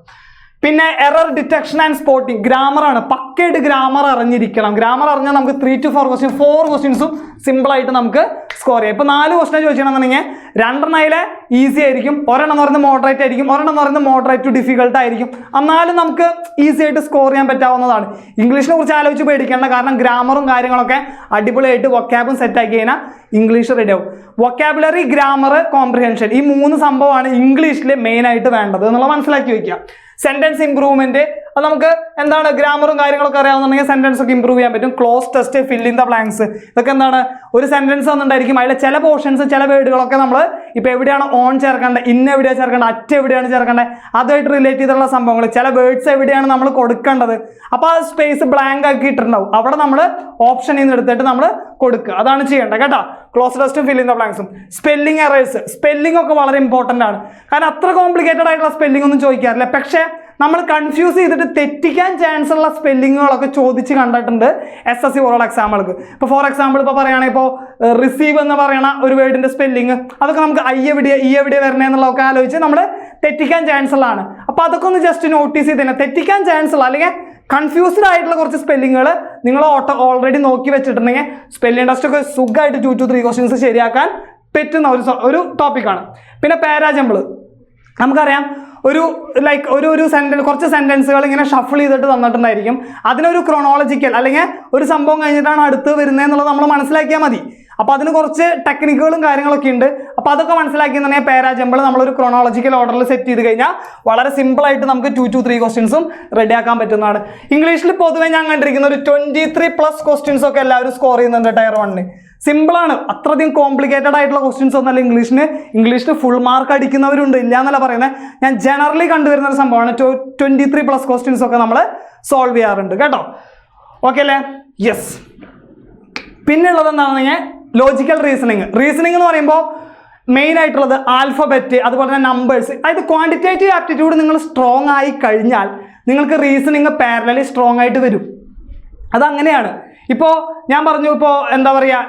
പിന്നെ എറർ ഡിറ്റക്ഷൻ ആൻഡ് സ്പോട്ടിങ്, ഗ്രാമറാണ്. പക്കയായിട്ട് ഗ്രാമർ അറിഞ്ഞിരിക്കണം. ഗ്രാമർ അറിഞ്ഞാൽ നമുക്ക് 3 to 4 ക്വസ്റ്റ്യൻ 4 ക്വസ്റ്റ്യൻസും സിമ്പിളായിട്ട് നമുക്ക് സ്കോർ ചെയ്യാം. ഇപ്പോൾ 4 ക്വസ്റ്റ്യൻ ചോദിച്ചിട്ടുണ്ടെന്നുണ്ടെങ്കിൽ 2 അതിലെ ഈസി ആയിരിക്കും, ഒരെണ്ണം എന്ന് പറയുന്നത് മോഡറേറ്റ് ആയിരിക്കും, ഒരെണ്ണം എന്ന് പറയുന്നത് മോഡറേറ്റ് ടു ഡിഫിക്കൽട്ട് ആയിരിക്കും. എന്നാലും നമുക്ക് ഈസി ആയിട്ട് സ്കോർ ചെയ്യാൻ പറ്റാവുന്നതാണ്. ഇംഗ്ലീഷിനെ കുറിച്ച് ആലോചിച്ച് പേടിക്കേണ്ട, കാരണം ഗ്രാമറും കാര്യങ്ങളൊക്കെ അടിപൊളിയായിട്ട് വൊക്കാബും സെറ്റാക്കി കഴിഞ്ഞാൽ ഇംഗ്ലീഷ് റെഡി ആവും. വൊക്കാബുലറി, ഗ്രാമർ, കോംപ്രിഹെൻഷൻ, ഈ 3 സംഭവമാണ് ഇംഗ്ലീഷിൽ മെയിനായിട്ട് വേണ്ടത് എന്നുള്ളത് മനസ്സിലാക്കി വയ്ക്കുക. സെന്റൻസ് ഇംപ്രൂവ്മെന്റ്, അത് നമുക്ക് എന്താണ് ഗ്രാമറും കാര്യങ്ങളൊക്കെ അറിയാവുന്നുണ്ടെങ്കിൽ സെന്റൻസ് ഒക്കെ ഇംപ്രൂവ് ചെയ്യാൻ പറ്റും. Cloze test, fill in the blanks, ഇതൊക്കെ എന്താണ് ഒരു സെന്റൻസ് ഒന്നുണ്ടായിരിക്കും, അതിലെ ചില പോർഷൻസ് ചില വേർഡുകളൊക്കെ നമ്മൾ ഇപ്പോൾ എവിടെയാണ് ഓൺ ചേർക്കേണ്ടത്, ഇന്ന എവിടെയാണ് ചേർക്കേണ്ടത്, അറ്റ് എവിടെയാണ് ചേർക്കേണ്ടത്, അതുമായിട്ട് റിലേറ്റ് ചെയ്തിട്ടുള്ള സംഭവങ്ങൾ, ചില വേർഡ്സ് എവിടെയാണ് നമ്മൾ കൊടുക്കേണ്ടത്, അപ്പോൾ ആ സ്പേസ് ബ്ലാങ്ക് ആക്കി ഇട്ടിട്ടുണ്ടാവും, അവിടെ നമ്മൾ ഓപ്ഷനിൽ നിന്ന് എടുത്തിട്ട് നമ്മൾ കൊടുക്കുക, അതാണ് ചെയ്യേണ്ടത് കേട്ടോ. ക്ലോസ് ടെസ്റ്റും ഫിൽ ഇൻ ദ ബ്ലാങ്ക്സും. സ്പെല്ലിംഗ് എറേഴ്സ്, സ്പെല്ലിംഗ് ഒക്കെ വളരെ ഇമ്പോർട്ടൻ്റ് ആണ്, കാരണം അത്ര കോംപ്ലിക്കേറ്റഡ് ആയിട്ടുള്ള സ്പെല്ലിംഗ് ഒന്നും ചോദിക്കാറില്ല, പക്ഷേ നമ്മൾ കൺഫ്യൂസ് ചെയ്തിട്ട് തെറ്റിക്കാൻ ചാൻസ് ഉള്ള സ്പെല്ലിങ്ങുകളൊക്കെ ചോദിച്ച് കണ്ടിട്ടുണ്ട് SSC പോലുള്ള എക്സാമുകൾക്ക്. ഇപ്പോൾ ഫോർ എക്സാമ്പിൾ ഇപ്പോൾ പറയുകയാണെങ്കിൽ ഇപ്പോൾ റിസീവ് എന്ന് പറയുന്ന ഒരു വേർഡിൻ്റെ സ്പെല്ലിങ്, അതൊക്കെ നമുക്ക് ഐ എവിടെ വരണേ എന്നുള്ളതൊക്കെ ആലോചിച്ച് നമ്മൾ തെറ്റിക്കാൻ ചാൻസ് ഉള്ളതാണ്. അപ്പോൾ അതൊക്കെ ഒന്ന് ജസ്റ്റ് നോട്ടീസ് ചെയ്ത് തന്നെ തെറ്റിക്കാൻ ചാൻസ് ഉള്ള അല്ലെങ്കിൽ കൺഫ്യൂസ്ഡ് ആയിട്ടുള്ള കുറച്ച് സ്പെല്ലിങ്ങുകൾ നിങ്ങൾ ഓൾറെഡി നോക്കി വെച്ചിട്ടുണ്ടെങ്കിൽ സ്പെല്ലിംഗ് ടെസ്റ്റ് ഒക്കെ സുഖമായിട്ട് 2 to 3 ക്വസ്റ്റ്യൻസ് ശരിയാക്കാൻ പറ്റുന്ന ഒരു ടോപ്പിക്കാണ്. പിന്നെ പാരാജമ്പിൾ, നമുക്കറിയാം ഒരു സെന്റൻസ്, കുറച്ച് സെന്റൻസുകൾ ഇങ്ങനെ ഷഫിൾ ചെയ്തിട്ട് തന്നിട്ടുണ്ടായിരിക്കും, അതിനൊരു ക്രോണോളജിക്കൽ അല്ലെങ്കിൽ ഒരു സംഭവം കഴിഞ്ഞിട്ടാണ് അടുത്ത് വരുന്നത് എന്നുള്ളത് നമ്മൾ മനസ്സിലാക്കിയാൽ മതി. അപ്പോൾ അതിന് കുറച്ച് ടെക്നിക്കുകളും കാര്യങ്ങളൊക്കെ ഉണ്ട്. അപ്പോൾ അതൊക്കെ മനസ്സിലാക്കിയെന്നുണ്ടെങ്കിൽ പാരാജമ്പിൾ നമ്മളൊരു ക്രോണോളജിക്കൽ ഓർഡറിൽ സെറ്റ് ചെയ്ത് കഴിഞ്ഞാൽ വളരെ സിമ്പിളായിട്ട് നമുക്ക് 2 to 3 ക്വസ്റ്റ്യൻസും റെഡിയാക്കാൻ പറ്റുന്നതാണ്. ഇംഗ്ലീഷിൽ പൊതുവെ ഞാൻ കണ്ടിരിക്കുന്ന ഒരു 23+ ക്വസ്റ്റ്യൻസ് ഒക്കെ എല്ലാവരും സ്കോർ ചെയ്യുന്നുണ്ട് Tier 1. സിമ്പിളാണ്, അത്രയധികം കോംപ്ലിക്കേറ്റഡ് ആയിട്ടുള്ള ക്വസ്റ്റ്യൻസ് ഒന്നല്ല. ഇംഗ്ലീഷിൽ ഫുൾ മാർക്ക് അടിക്കുന്നവരുണ്ട്, ഇല്ല എന്നല്ല പറയുന്നത്. ഞാൻ ജനറലി കണ്ടുവരുന്ന ഒരു സംഭവമാണ് 23+ ക്വസ്റ്റ്യൻസ് ഒക്കെ നമ്മൾ സോൾവ് ചെയ്യാറുണ്ട് കേട്ടോ. ഓക്കെ അല്ലേ? യെസ്. പിന്നെ ഉള്ളത് എന്താണെന്നുണ്ടെങ്കിൽ ലോജിക്കൽ റീസണിങ് എന്ന് പറയുമ്പോൾ മെയിൻ ആയിട്ടുള്ളത് ആൽഫബറ്റ്, അതുപോലെ തന്നെ നമ്പേഴ്സ്. അതായത് ക്വാണ്ടിറ്റേറ്റീവ് ആപ്റ്റിറ്റ്യൂഡ് നിങ്ങൾ സ്ട്രോങ് ആയി കഴിഞ്ഞാൽ നിങ്ങൾക്ക് റീസണിങ് പാരലലി സ്ട്രോങ് ആയിട്ട് വരും. അതങ്ങനെയാണ്. ഇപ്പോൾ ഞാൻ പറഞ്ഞു, ഇപ്പോൾ എന്താ പറയുക,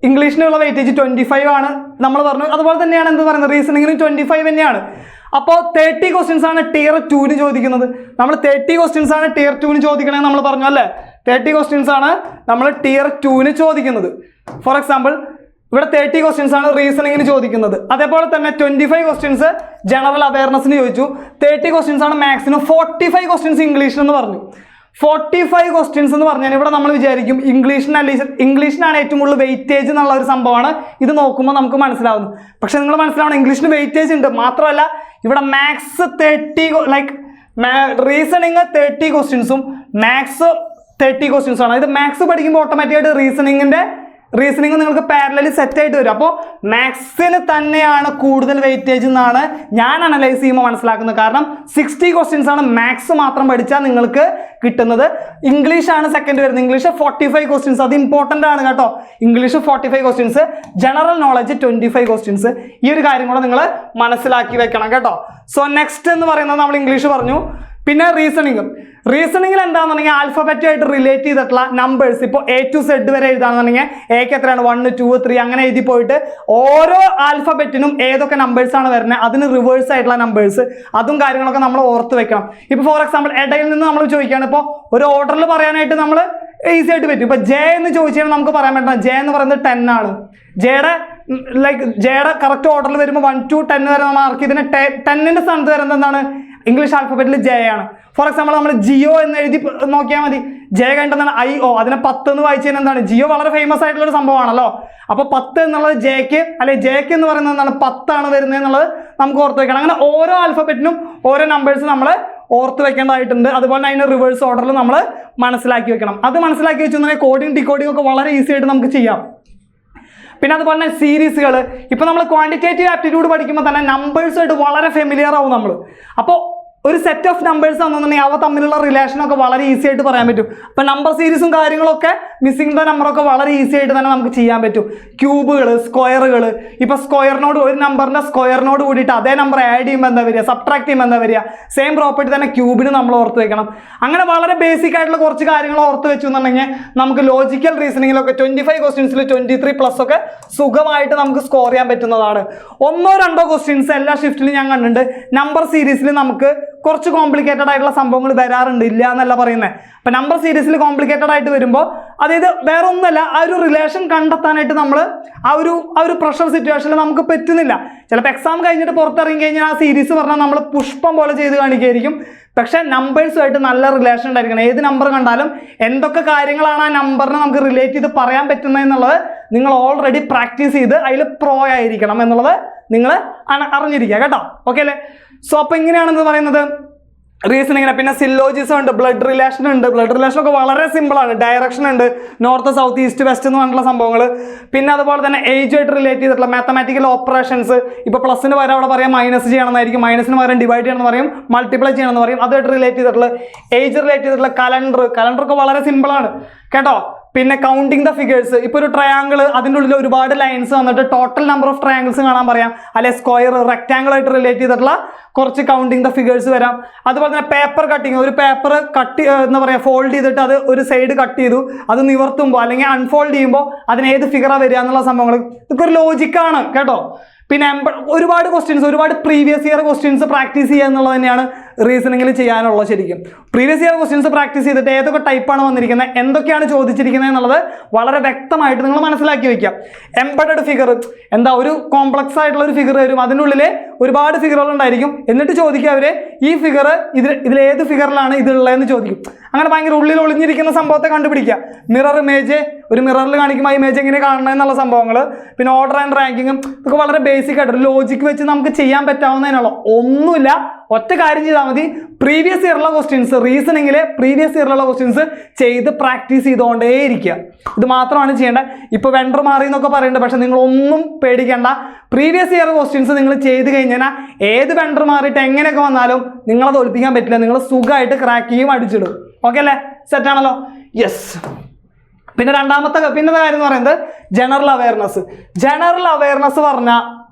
ഇംഗ്ലീഷിനുള്ള വെയിറ്റേജ് 25 ആണ് നമ്മൾ പറഞ്ഞു. അതുപോലെ തന്നെയാണ് എന്ത് പറയുന്നത്, റീസണിങ്ങിന് 25 തന്നെയാണ്. അപ്പോൾ 30 ക്വസ്റ്റ്യൻസ് ആണ് Tier 2 ചോദിക്കുന്നത്. നമ്മൾ 30 ക്വസ്റ്റ്യൻസ് ആണ് Tier 2 ചോദിക്കണമെന്ന് നമ്മൾ പറഞ്ഞു അല്ലേ. 30 ക്വസ്റ്റ്യൻസ് ആണ് നമ്മൾ Tier 2 ചോദിക്കുന്നത്. ഫോർ എക്സാമ്പിൾ ഇവിടെ 30 ക്വസ്റ്റ്യൻസ് ആണ് റീസണിങ്ങിന് ചോദിക്കുന്നത്. അതേപോലെ തന്നെ 25 ക്വസ്റ്റ്യൻസ് ജനറൽ അവയർനെസ്സിന് ചോദിച്ചു. 30 ക്വസ്റ്റ്യൻസ് ആണ് മാത്സിന്. 45 ക്വസ്റ്റ്യൻസ് ഇംഗ്ലീഷിൽ എന്ന് പറഞ്ഞു. 45 ക്വസ്റ്റ്യൻസ് എന്ന് പറഞ്ഞാൽ ഇവിടെ നമ്മൾ വിചാരിക്കും ഇംഗ്ലീഷിനാണ് ഏറ്റവും കൂടുതൽ വെയിറ്റേജ് എന്നുള്ള ഒരു സംഭവമാണ് ഇത് നോക്കുമ്പോൾ നമുക്ക് മനസ്സിലാവുന്നു. പക്ഷെ നിങ്ങൾ മനസ്സിലാവണം, ഇംഗ്ലീഷിന് വെയിറ്റേജ് ഉണ്ട്. മാത്രമല്ല ഇവിടെ മാത്സ് 30 റീസണിങ് 30 ക്വസ്റ്റ്യൻസും മാത്സ് 30 ക്വസ്റ്റ്യൻസ് ആണ്. ഇത് മാത്സ് പഠിക്കുമ്പോൾ ഓട്ടോമാറ്റിക്കായിട്ട് റീസണിങ് നിങ്ങൾക്ക് പാരലലി സെറ്റ് ആയിട്ട് വരും. അപ്പോൾ മാത്സിന് തന്നെയാണ് കൂടുതൽ വെയിറ്റേജ് എന്നാണ് ഞാൻ അനലൈസ് ചെയ്യുമ്പോൾ മനസ്സിലാക്കുന്നത്. കാരണം 60 ക്വസ്റ്റ്യൻസ് ആണ് മാത്സ് മാത്രം പഠിച്ചാൽ നിങ്ങൾക്ക് കിട്ടുന്നത്. ഇംഗ്ലീഷാണ് സെക്കൻഡ് വരുന്നത്. ഇംഗ്ലീഷ് 45 ക്വസ്റ്റ്യൻസ്, അത് ഇമ്പോർട്ടൻ്റ് ആണ് കേട്ടോ. English 45 questions, general knowledge 25 questions. ഈ ഒരു കാര്യം കൂടെ നിങ്ങൾ മനസ്സിലാക്കി വെക്കണം കേട്ടോ. സോ നെക്സ്റ്റ് എന്ന് പറയുന്നത് നമ്മൾ ഇംഗ്ലീഷ് പറഞ്ഞു. പിന്നെ റീസണിങ്ങിൽ എന്താണെന്നുണ്ടെങ്കിൽ ആൽഫബറ്റുമായിട്ട് റിലേറ്റ് ചെയ്തിട്ടുള്ള നമ്പേഴ്സ്. ഇപ്പോൾ A to Z വരെ എഴുതാണെന്നുണ്ടെങ്കിൽ എക്ക് എത്രയാണ് 1 2 3 അങ്ങനെ എഴുതി പോയിട്ട് ഓരോ ആൽഫബറ്റിനും ഏതൊക്കെ നമ്പേഴ്സാണ് വരുന്നത്, അതിന് റിവേഴ്സ് ആയിട്ടുള്ള നമ്പേഴ്സ്, അതും കാര്യങ്ങളൊക്കെ നമ്മൾ ഓർത്ത് വെക്കണം. ഇപ്പോൾ ഫോർ എക്സാമ്പിൾ ഇടയിൽ നിന്ന് നമ്മൾ ചോദിക്കുകയാണ്, ഇപ്പോൾ ഒരു ഓർഡറിൽ പറയാനായിട്ട് നമ്മൾ ഈസി ആയിട്ട് പറ്റും. ഇപ്പോൾ J എന്ന് ചോദിച്ചാൽ നമുക്ക് പറയാൻ പറ്റണം J എന്ന് പറയുന്നത് 10 ആണ്. ജെയുടെ കറക്റ്റ് ഓർഡറിൽ വരുമ്പോൾ 1 to 10 വരെ നമ്മൾ മാർക്ക് ചെയ്തതിന് 10ന്റെ സ്ഥാനത്ത് വരുന്നത് എന്താണ്, ഇംഗ്ലീഷ് ആൽഫബറ്റിൽ J ആണ്. ഫോർ എക്സാമ്പിൾ നമ്മൾ ജിയോ എന്ന് എഴുതി നോക്കിയാൽ മതി. J കഴിഞ്ഞിട്ടാണ് IO, അതിനെ 10 എന്ന് വായിച്ചു കഴിഞ്ഞാൽ എന്താണ്, ജിയോ വളരെ ഫേമസ് ആയിട്ടുള്ള ഒരു സംഭവമാണല്ലോ. അപ്പോൾ 10 എന്നുള്ളത് ജെക്ക് എന്ന് പറയുന്നത് എന്താണ്, 10 ആണ് വരുന്നത് എന്നുള്ളത് നമുക്ക് ഓർത്ത് വെക്കണം. അങ്ങനെ ഓരോ ആൽഫബറ്റിനും ഓരോ നമ്പേഴ്സ് നമ്മൾ ഓർത്ത് വെക്കേണ്ടതായിട്ടുണ്ട്. അതുപോലെ തന്നെ അതിന് റിവേഴ്സ് ഓർഡറിൽ നമ്മൾ മനസ്സിലാക്കി വെക്കണം. അത് മനസ്സിലാക്കി വെച്ചിട്ടുണ്ടെങ്കിൽ കോഡിങ് ഡിക്കോഡിങ് ഒക്കെ വളരെ ഈസി ആയിട്ട് നമുക്ക് ചെയ്യാം. പിന്നെ അതുപോലെ തന്നെ സീരീസുകൾ. ഇപ്പോൾ നമ്മൾ ക്വാണ്ടിറ്റേറ്റീവ് ആപ്റ്റിറ്റ്യൂഡ് പഠിക്കുമ്പോൾ തന്നെ നമ്പേഴ്സായിട്ട് വളരെ ഫെമിലിയർ ആവും നമ്മൾ. അപ്പോൾ ഒരു സെറ്റ് ഓഫ് നമ്പേഴ്സ് ആണെന്നുണ്ടെങ്കിൽ അവ തമ്മിലുള്ള റിലേഷനൊക്കെ വളരെ ഈസി ആയിട്ട് പറയാൻ പറ്റും. അപ്പം നമ്പർ സീരീസും കാര്യങ്ങളൊക്കെ മിസ്സിംഗ് ദ നമ്പറൊക്കെ വളരെ ഈസി ആയിട്ട് തന്നെ നമുക്ക് ചെയ്യാൻ പറ്റും. ക്യൂബുകൾ, സ്ക്വയറുകൾ, ഇപ്പോൾ സ്ക്വയറിനോട് ഒരു നമ്പറിൻ്റെ സ്ക്വയറിനോട് കൂടിയിട്ട് അതേ നമ്പർ ആഡ് ചെയ്യുമ്പോൾ എന്താ വരിക, സബ്ട്രാക്ട് ചെയ്യുമ്പോൾ എന്താ വരിക, സെയിം പ്രോപ്പർട്ടി തന്നെ ക്യൂബിന് നമ്മൾ ഓർത്ത് വെക്കണം. അങ്ങനെ വളരെ ബേസിക് ആയിട്ടുള്ള കുറച്ച് കാര്യങ്ങൾ ഓർത്ത് വെച്ചു എന്നുണ്ടെങ്കിൽ നമുക്ക് ലോജിക്കൽ റീസണിങ്ങിലൊക്കെ 25 ക്വസ്റ്റ്യൻസിൽ 23+ ഒക്കെ സുഖമായിട്ട് നമുക്ക് സ്കോർ ചെയ്യാൻ പറ്റുന്നതാണ്. 1-2 ക്വസ്റ്റ്യൻസ് എല്ലാ ഷിഫ്റ്റിലും ഞാൻ കണ്ടിട്ടുണ്ട്. നമ്പർ സീരീസിൽ നമുക്ക് കുറച്ച് കോംപ്ലിക്കേറ്റഡ് ആയിട്ടുള്ള സംഭവങ്ങൾ വരാറുണ്ട്, ഇല്ല എന്നല്ല പറയുന്നത്. അപ്പം നമ്പർ സീരീസിൽ കോംപ്ലിക്കേറ്റഡ് ആയിട്ട് വരുമ്പോൾ അതായത് വേറെ ഒന്നുമല്ല, ആ ഒരു റിലേഷൻ കണ്ടെത്താനായിട്ട് നമ്മൾ ആ ഒരു പ്രഷർ സിറ്റുവേഷനിൽ നമുക്ക് പറ്റുന്നില്ല. ചിലപ്പോൾ എക്സാം കഴിഞ്ഞിട്ട് പുറത്തിറങ്ങി കഴിഞ്ഞാൽ ആ സീരീസ് പറഞ്ഞാൽ നമ്മൾ പുഷ്പം പോലെ ചെയ്ത് കാണിക്കുകയായിരിക്കും. പക്ഷേ നമ്പേഴ്സുമായിട്ട് നല്ല റിലേഷൻ ഉണ്ടായിരിക്കണം. ഏത് നമ്പർ കണ്ടാലും എന്തൊക്കെ കാര്യങ്ങളാണ് ആ നമ്പറിനെ നമുക്ക് റിലേറ്റ് ചെയ്ത് പറയാൻ പറ്റുന്നത് എന്നുള്ളത് നിങ്ങൾ ഓൾറെഡി പ്രാക്ടീസ് ചെയ്ത് അതിൽ പ്രോ ആയിരിക്കണം എന്നുള്ളത് നിങ്ങൾ അറിഞ്ഞിരിക്കുക കേട്ടോ. ഓക്കെ അല്ലേ? സോ അപ്പോൾ ഇങ്ങനെയാണെന്ന് പറയുന്നത് റീസണിങ്ങിനെ. പിന്നെ സില്ലോജിസം ഉണ്ട്, ബ്ലഡ് റിലേഷൻ ഉണ്ട്. ബ്ലഡ് റിലേഷൻ ഒക്കെ വളരെ സിമ്പിളാണ്. ഡയറക്ഷൻ ഉണ്ട്, നോർത്ത് സൗത്ത് ഈസ്റ്റ് വെസ്റ്റ് എന്ന് പറഞ്ഞിട്ടുള്ള സംഭവങ്ങൾ. പിന്നെ അതുപോലെ തന്നെ ഏജ് ആയിട്ട് റിലേറ്റ് ചെയ്തിട്ടുള്ള മാത്തമാറ്റിക്കൽ ഓപ്പറേഷൻസ്. ഇപ്പോൾ പ്ലസിന് പകരം അവിടെ പറയാം മൈനസ് ചെയ്യണമെന്നായിരിക്കും, മൈനസിന് പകരം ഡിവൈഡ് ചെയ്യണമെന്ന് പറയും, മൾട്ടിപ്ലൈ ചെയ്യണമെന്ന് പറയും. അതുമായിട്ട് റിലേറ്റ് ചെയ്തിട്ടുള്ള ഏജ് റിലേറ്റ് ചെയ്തിട്ടുള്ള കലണ്ടറൊക്കെ വളരെ സിമ്പിളാണ് കേട്ടോ. പിന്നെ കൗണ്ടിങ് ദ ഫിഗേഴ്സ്. ഇപ്പോൾ ഒരു ട്രയാങ്കിൾ, അതിൻ്റെ ഉള്ളിൽ ഒരുപാട് ലൈൻസ് വന്നിട്ട് ടോട്ടൽ നമ്പർ ഓഫ് ട്രയാങ്കിൾസ് കാണാൻ പറയാം. അല്ലെ സ്ക്വയർ, റെക്ടാങ്കിൾ ആയിട്ട് റിലേറ്റ് ചെയ്തിട്ടുള്ള കുറച്ച് കൗണ്ടിങ് ദ ഫിഗേഴ്സ് വരാം. അതുപോലെ തന്നെ പേപ്പർ കട്ടിങ്. ഒരു പേപ്പർ എന്താ പറയുക, ഫോൾഡ് ചെയ്തിട്ട് അത് ഒരു സൈഡ് കട്ട് ചെയ്തു, അത് നിവർത്തുമ്പോൾ അല്ലെങ്കിൽ അൺഫോൾഡ് ചെയ്യുമ്പോൾ അതിന് ഏത് ഫിഗറാണ് വരിക എന്നുള്ള സംഭവങ്ങൾ, ഇതൊക്കെ ഒരു ലോജിക്കാണ് കേട്ടോ. പിന്നെ ഒരുപാട് ക്വസ്റ്റ്യൻസ്, ഒരുപാട് പ്രീവിയസ് ഇയർ ക്വസ്റ്റ്യൻസ് പ്രാക്ടീസ് ചെയ്യുക എന്നുള്ളത് തന്നെയാണ് റീസണിങ്ങിൽ ചെയ്യാനുള്ളത്. ശരിക്കും പ്രീവിയസ് ഇയർ ക്വസ്റ്റ്യൻസ് പ്രാക്ടീസ് ചെയ്തിട്ട് ഏതൊക്കെ ടൈപ്പാണ് വന്നിരിക്കുന്നത്, എന്തൊക്കെയാണ് ചോദിച്ചിരിക്കുന്നത് എന്നുള്ളത് വളരെ വ്യക്തമായിട്ട് നിങ്ങൾ മനസ്സിലാക്കി വയ്ക്കാം. എംബഡഡ് ഫിഗർ എന്താ, ഒരു കോംപ്ലക്സ് ആയിട്ടുള്ള ഒരു ഫിഗർ വരും, അതിനുള്ളിൽ ഒരുപാട് ഫിഗറുകൾ ഉണ്ടായിരിക്കും. എന്നിട്ട് ചോദിക്കുക അവർ ഈ ഫിഗർ ഇതിലേത് ഫിഗറിലാണ് ഇതുള്ളതെന്ന് ചോദിക്കും. അങ്ങനെ ഭയങ്കര ഉള്ളിൽ ഒളിഞ്ഞിരിക്കുന്ന സംഭവത്തെ കണ്ടുപിടിക്കുക. മിറർ ഇമേജ്, ഒരു മിററിൽ കാണിക്കുമ്പോൾ ആ ഇമേജ് എങ്ങനെ കാണണം എന്നുള്ള സംഭവങ്ങൾ. പിന്നെ ഓർഡർ ആൻഡ് റാങ്കിങ്ങും ഇതൊക്കെ വളരെ ബേസിക് ആയിട്ട് ലോജിക്ക് വെച്ച് നമുക്ക് ചെയ്യാൻ പറ്റാവുന്നതിനുള്ള ഒന്നുമില്ല. ഒറ്റ കാര്യം ചെയ്താൽ മതി, പ്രീവിയസ് ഇയറുള്ള ക്വസ്റ്റ്യൻസ്, റീസണിങ്ങിലെ പ്രീവിയസ് ഇയറിലുള്ള ക്വസ്റ്റ്യൻസ് ചെയ്ത് പ്രാക്ടീസ് ചെയ്തുകൊണ്ടേ ഇരിക്കുക. ഇത് മാത്രമാണ് ചെയ്യേണ്ടത്. ഇപ്പോൾ വെണ്ടർ മാറി എന്നൊക്കെ പറയുന്നുണ്ട്, പക്ഷെ നിങ്ങളൊന്നും പേടിക്കേണ്ട. പ്രീവിയസ് ഇയർ ക്വസ്റ്റ്യൻസ് നിങ്ങൾ ചെയ്ത് കഴിഞ്ഞാൽ ഏത് വെണ്ടർ മാറിയിട്ട് എങ്ങനെയൊക്കെ വന്നാലും നിങ്ങളെ തോൽപ്പിക്കാൻ പറ്റില്ല. നിങ്ങൾ സുഖമായിട്ട് ക്രാക്ക് ചെയ്യും, അടിച്ചിടും. ഓക്കെ അല്ലേ? സെറ്റാണല്ലോ? യെസ്. പിന്നെ പിന്നത്തെ കാര്യം എന്ന് പറയുന്നത് ജനറൽ അവയർനെസ്. ജനറൽ അവയർനെസ് പറഞ്ഞാൽ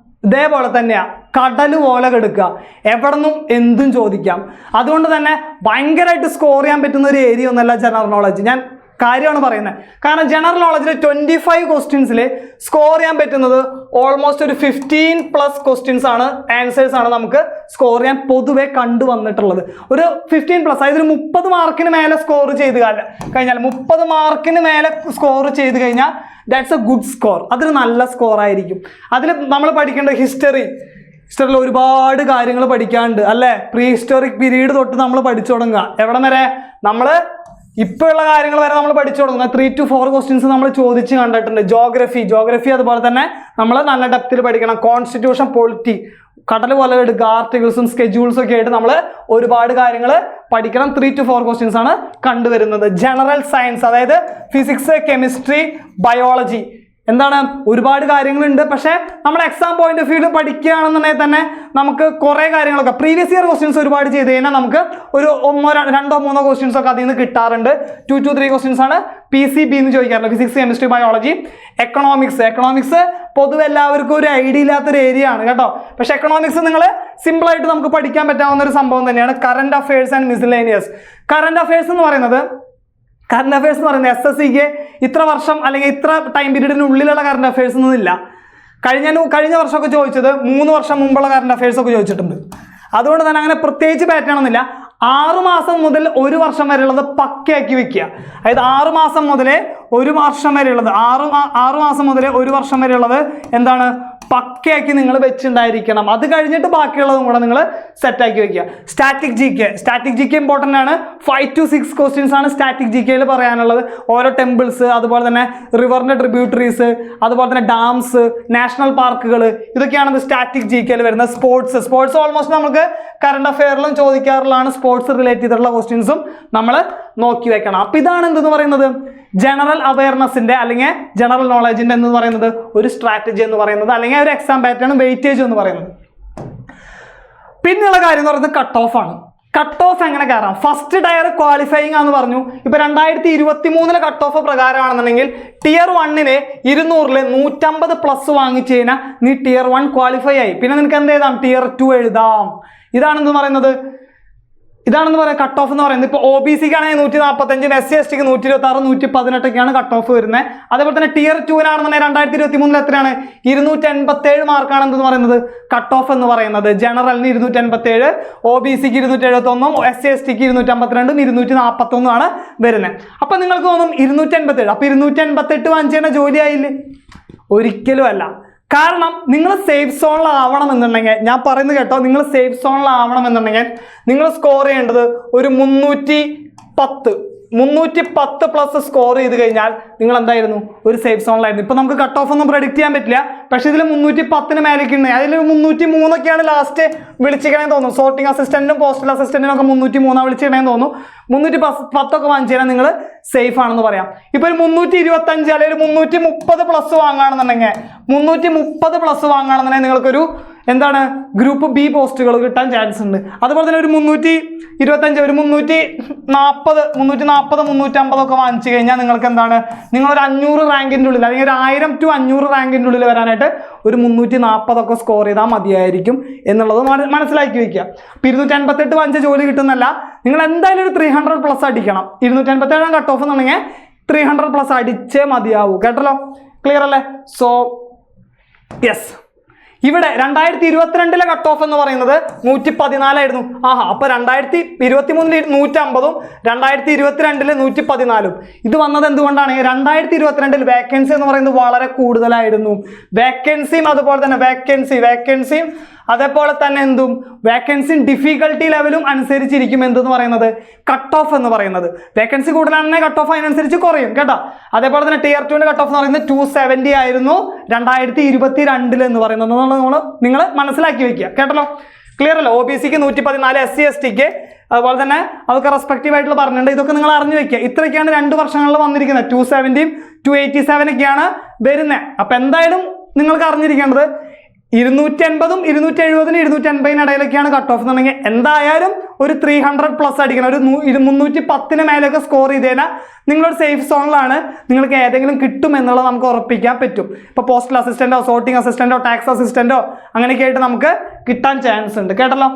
ഇതേപോലെ തന്നെയാണ്, കടൽ പോലെ കെടുക്കുക, എവിടെ നിന്നും എന്തും ചോദിക്കാം. അതുകൊണ്ട് തന്നെ ഭയങ്കരമായിട്ട് സ്കോർ ചെയ്യാൻ പറ്റുന്ന ഒരു ഏരിയ ഒന്നല്ല ജനറൽ നോളജ്. ഞാൻ കാര്യമാണ് പറയുന്നത്. കാരണം ജനറൽ നോളജിൽ 25 ക്വസ്റ്റ്യൻസിൽ സ്കോർ ചെയ്യാൻ പറ്റുന്നത് ഓൾമോസ്റ്റ് ഒരു 15+ ക്വസ്റ്റ്യൻസ് ആണ്, ആൻസേഴ്സ് ആണ് നമുക്ക് സ്കോർ ചെയ്യാൻ പൊതുവെ കണ്ടുവന്നിട്ടുള്ളത്. ഒരു 15+, അതായത് ഒരു 30 മാർക്കിന് മേലെ സ്കോർ ചെയ്ത് കഴിഞ്ഞാൽ 30 മാർക്കിന് മേലെ സ്കോർ ചെയ്ത് കഴിഞ്ഞാൽ ദാറ്റ്സ് എ ഗുഡ് സ്കോർ. അതൊരു നല്ല സ്കോർ ആയിരിക്കും. അതിൽ നമ്മൾ പഠിക്കേണ്ട ഹിസ്റ്ററിയിൽ ഒരുപാട് കാര്യങ്ങൾ പഠിക്കാനുണ്ട് അല്ലേ? പ്രീ ഹിസ്റ്റോറിക് പീരീഡ് തൊട്ട് നമ്മൾ പഠിച്ചു തുടങ്ങുക. എവിടം വരെ? നമ്മൾ ഇപ്പോൾ ഉള്ള കാര്യങ്ങൾ വരെ നമ്മൾ പഠിച്ചു തുടങ്ങുക. 3 to 4 ക്വസ്റ്റ്യൻസ് നമ്മൾ ചോദിച്ച് കണ്ടിട്ടുണ്ട്. ജോഗ്രഫി അതുപോലെ തന്നെ നമ്മൾ നല്ല ഡെപ്തിൽ പഠിക്കണം. കോൺസ്റ്റിറ്റ്യൂഷൻ, പൊളിറ്റി, കടൽ പോലെ എടുക്കുക, ആർട്ടിക്കിൾസും സ്കെഡ്യൂൾസും ഒക്കെ ആയിട്ട് നമ്മൾ ഒരുപാട് കാര്യങ്ങൾ പഠിക്കണം. 3 to 4 ക്വസ്റ്റ്യൻസ് ആണ് കണ്ടുവരുന്നത്. ജനറൽ സയൻസ്, അതായത് ഫിസിക്സ്, കെമിസ്ട്രി, ബയോളജി, എന്താണ് ഒരുപാട് കാര്യങ്ങളുണ്ട്. പക്ഷേ നമ്മൾ എക്സാം പോയിന്റ് ഓഫ് വ്യൂവിൽ പഠിക്കുകയാണെന്നുണ്ടെങ്കിൽ തന്നെ നമുക്ക് കുറേ കാര്യങ്ങളൊക്കെ പ്രീവിയസ് ഇയർ ക്വസ്റ്റ്യൻസ് ഒരുപാട് ചെയ്ത് കഴിഞ്ഞാൽ നമുക്ക് ഒരു 1-2-3 ക്വസ്റ്റ്യൻസ് ഒക്കെ അതിൽ നിന്ന് കിട്ടാറുണ്ട്. 2 to 3 ക്വസ്റ്റ്യൻസ് ആണ് PCB എന്ന് ചോദിക്കാറുണ്ട്. Physics, chemistry, biology. എക്കണോമിക്സ് പൊതുവെ എല്ലാവർക്കും ഒരു ഐഡിയ ഇല്ലാത്തൊരു ഏരിയ ആണ് കേട്ടോ. പക്ഷെ എക്കണോമിക്സ് നിങ്ങൾ സിമ്പിളായിട്ട് നമുക്ക് പഠിക്കാൻ പറ്റാവുന്ന ഒരു സംഭവം തന്നെയാണ്. Current affairs and miscellaneous. Current affairs എന്ന് പറയുന്നത് SSCക്ക് ഇത്ര വർഷം അല്ലെങ്കിൽ ഇത്ര ടൈം പീരീഡിനുള്ളിലുള്ള കറണ്ട് അഫയേഴ്സ് ഒന്നുമില്ല. കഴിഞ്ഞ വർഷമൊക്കെ ചോദിച്ചത് 3 വർഷം മുമ്പുള്ള കറണ്ട് അഫയേഴ്സ് ഒക്കെ ചോദിച്ചിട്ടുണ്ട്. അതുകൊണ്ട് തന്നെ അങ്ങനെ പ്രത്യേകിച്ച് പാറ്റേൺ ഒന്നുമില്ല. 6 മാസം മുതൽ 1 വർഷം വരെയുള്ളത് പക്കയാക്കി വെക്കുക. അതായത് 6 മാസം മുതൽ 1 വർഷം വരെയുള്ളത് 6 മാസം മുതൽ 1 വർഷം വരെയുള്ളത് എന്താണ് പക്കയാക്കി നിങ്ങൾ വെച്ചിട്ടുണ്ടായിരിക്കണം. അത് കഴിഞ്ഞിട്ട് ബാക്കിയുള്ളതും കൂടെ നിങ്ങൾ സെറ്റാക്കി വെക്കുക. സ്റ്റാറ്റിക് ജി കെ ഇമ്പോർട്ടൻ്റ് ആണ്. 5 to 6 ക്വസ്റ്റ്യൻസ് ആണ് സ്റ്റാറ്റിക് ജി കെയിൽ പറയാനുള്ളത്. ഓരോ ടെമ്പിൾസ്, അതുപോലെ തന്നെ റിവറിൻ്റെ ട്രിബ്യൂട്ടറീസ്, അതുപോലെ തന്നെ ഡാംസ്, നാഷണൽ പാർക്കുകൾ, ഇതൊക്കെയാണ് സ്റ്റാറ്റിക് ജി കെയിൽ വരുന്നത്. സ്പോർട്സ് ഓൾമോസ്റ്റ് നമുക്ക് കറണ്ട് അഫെയറിലും ചോദിക്കാറുള്ളതാണ്. സ്പോർട്സ് റിലേറ്റ് ചെയ്തിട്ടുള്ള ക്വസ്റ്റ്യൻസും നമ്മൾ നോക്കി വെക്കണം. അപ്പം ഇതാണ് എന്തെന്ന് പറയുന്നത് ജനറൽ അവയർനെസ്സിൻ്റെ അല്ലെങ്കിൽ ജനറൽ നോളജിൻ്റെ എന്ന് പറയുന്നത് ഒരു സ്ട്രാറ്റജി എന്ന് പറയുന്നത്, അല്ലെങ്കിൽ ഒരു എക്സാം പാറ്റേൺ വെയിറ്റേജ് എന്ന് പറയുന്നത്. പിന്നെയുള്ള കാര്യം എന്ന് പറയുന്നത് കട്ട് ഓഫ് ആണ്. കട്ട് ഓഫ് എങ്ങനെ കയറാം? ഫസ്റ്റ് ടയർ ക്വാളിഫയിങ് ആണെന്ന് പറഞ്ഞു. ഇപ്പൊ 2023 കട്ട് ഓഫ് പ്രകാരമാണെന്നുണ്ടെങ്കിൽ Tier 1 200 150 പ്ലസ് വാങ്ങിച്ചു കഴിഞ്ഞാൽ നീ Tier 1 ക്വാളിഫൈ ആയി. പിന്നെ നിനക്ക് എന്ത് എഴുതാം? Tier 2 എഴുതാം. ഇതാണെന്ന് പറയുന്നത്, ഇതാണെന്ന് പറയാം കട്ട് ഓഫ് എന്ന് പറയുന്നത്. ഇപ്പോൾ OBC ആണെങ്കിൽ 145, SC/ST 126, 118 കട്ട് ഓഫ് വരുന്നത്. അതേപോലെ തന്നെ Tier 2 2023 എത്രയാണ്? 287 മാർക്കാണ് എന്തെന്ന് പറയുന്നത് കട്ട് ഓഫ് എന്ന് പറയുന്നത്. ജനറലിന് 287, OBCക്ക് 271, SC/STക്ക് 252, 241 ആണ് വരുന്നത്. അപ്പൊ നിങ്ങൾക്ക് തോന്നും 287, അപ്പൊ 288 വാങ്ങിച്ചേണ്ട ജോലി ആയില്ലേ? ഒരിക്കലും അല്ല. കാരണം നിങ്ങൾ സേഫ് സോണിലാവണം എന്നുണ്ടെങ്കിൽ, ഞാൻ പറയുന്നത് കേട്ടോ, നിങ്ങൾ സേഫ് സോണിലാവണം എന്നുണ്ടെങ്കിൽ നിങ്ങൾ സ്കോർ ചെയ്യേണ്ടത് ഒരു 310 പ്ലസ് സ്കോർ ചെയ്ത് കഴിഞ്ഞാൽ നിങ്ങൾ എന്തായിരുന്നു? ഒരു സേഫ് സോണിലായിരുന്നു. ഇപ്പൊ നമുക്ക് കട്ട് ഓഫ് ഒന്നും പ്രെഡിക്റ്റ് ചെയ്യാൻ പറ്റില്ല. പക്ഷെ ഇതിൽ 310 മേലേക്ക് ഉണ്ട്. അതിൽ 303 ലാസ്റ്റ് വിളിച്ചിക്കണേ തോന്നുന്നു. സോർട്ടിംഗ് അസിസ്റ്റന്റും പോസ്റ്റൽ അസിസ്റ്റന്റിനും ഒക്കെ 303 വിളിച്ചിക്കണേ തോന്നുന്നു. 310 വാങ്ങിച്ചു കഴിഞ്ഞാൽ നിങ്ങൾ സേഫ് ആണെന്ന് പറയാം. ഇപ്പൊ ഒരു 325 അല്ലെങ്കിൽ 330 പ്ലസ് വാങ്ങുകയാണെന്നുണ്ടെങ്കിൽ 330 പ്ലസ് വാങ്ങുകയാണെന്നുണ്ടെങ്കിൽ നിങ്ങൾക്കൊരു എന്താണ് ഗ്രൂപ്പ് ബി പോസ്റ്റുകൾ കിട്ടാൻ ചാൻസ് ഉണ്ട്. അതുപോലെ തന്നെ ഒരു 325, ഒരു 340, 350 ഒക്കെ വാങ്ങിച്ചു കഴിഞ്ഞാൽ നിങ്ങൾക്ക് എന്താണ്? നിങ്ങളൊരു 500 റാങ്കിൻ്റെ ഉള്ളിൽ, അല്ലെങ്കിൽ ഒരു 1000 to 500 റാങ്കിൻ്റെ ഉള്ളിൽ വരാനായിട്ട് ഒരു 340 ഒക്കെ സ്കോർ ചെയ്താൽ മതിയായിരിക്കും എന്നുള്ളത് മനസ്സിലാക്കി വെക്കുക. ഇപ്പം 258 വാങ്ങിച്ച ജോലി കിട്ടുന്നല്ല, നിങ്ങൾ എന്തായാലും ഒരു 300 പ്ലസ് അടിക്കണം. 287 കട്ട് ഓഫ് എന്നുണ്ടെങ്കിൽ 300 പ്ലസ് അടിച്ചേ മതിയാവൂ. കേട്ടല്ലോ? ക്ലിയർ അല്ലേ? സോ യെസ്, ഇവിടെ 2022 കട്ട് ഓഫ് എന്ന് പറയുന്നത് 114 ആയിരുന്നു. അപ്പൊ 2023 150, 2022 114. ഇത് വന്നത് എന്തുകൊണ്ടാണ്? 2022 വേക്കൻസി എന്ന് പറയുന്നത് വളരെ കൂടുതലായിരുന്നു. വേക്കൻസിയും അതുപോലെ തന്നെ വേക്കൻസിയും അതേപോലെ തന്നെ എന്തും വേക്കൻസിയും ഡിഫിക്കൽട്ടി ലെവലും അനുസരിച്ചിരിക്കും എന്തെന്ന് പറയുന്നത് കട്ട് ഓഫ് എന്ന് പറയുന്നത്. വേക്കൻസി കൂടുതലാണെങ്കിൽ കട്ട് ഓഫ് അതിനനുസരിച്ച് കുറയും കേട്ടോ. അതേപോലെ തന്നെ Tier 2 കട്ട് ഓഫ് എന്ന് പറയുന്നത് 270 ആയിരുന്നു 2022 എന്ന് പറയുന്നത്. നിങ്ങൾ മനസ്സിലാക്കി വെക്കുക. കേട്ടല്ലോ? ക്ലിയർ അല്ലോ? OBCക്ക് 114, SC/STക്ക് അതുപോലെ തന്നെ അതൊക്കെ റെസ്പെക്റ്റീവ് ആയിട്ടുള്ള പറഞ്ഞിട്ടുണ്ട്. ഇതൊക്കെ നിങ്ങൾ അറിഞ്ഞു വെക്കുക. ഇത്രയൊക്കെയാണ് 2 വർഷങ്ങളിൽ വന്നിരിക്കുന്നത്. 270, 287 ഒക്കെയാണ് വരുന്നത്. അപ്പൊ എന്തായാലും നിങ്ങൾക്ക് അറിഞ്ഞിരിക്കേണ്ടത് 280, 270, 280 ഇടയിലൊക്കെയാണ് കട്ട് ഓഫ് എന്നുണ്ടെങ്കിൽ എന്തായാലും ഒരു 300 പ്ലസ് അടിക്കണം. ഒരു 310 മേലൊക്കെ സ്കോർ ചെയ്ത് കഴിഞ്ഞാൽ നിങ്ങളൊരു സേഫ് സോണിലാണ്. നിങ്ങൾക്ക് ഏതെങ്കിലും കിട്ടും എന്നുള്ളത് നമുക്ക് ഉറപ്പിക്കാൻ പറ്റും. ഇപ്പോൾ പോസ്റ്റൽ അസിസ്റ്റന്റോ, സോർട്ടിംഗ് അസിസ്റ്റന്റോ, ടാക്സ് അസിസ്റ്റന്റോ അങ്ങനെയൊക്കെ ആയിട്ട് നമുക്ക് കിട്ടാൻ ചാൻസ് ഉണ്ട്. കേട്ടല്ലോ?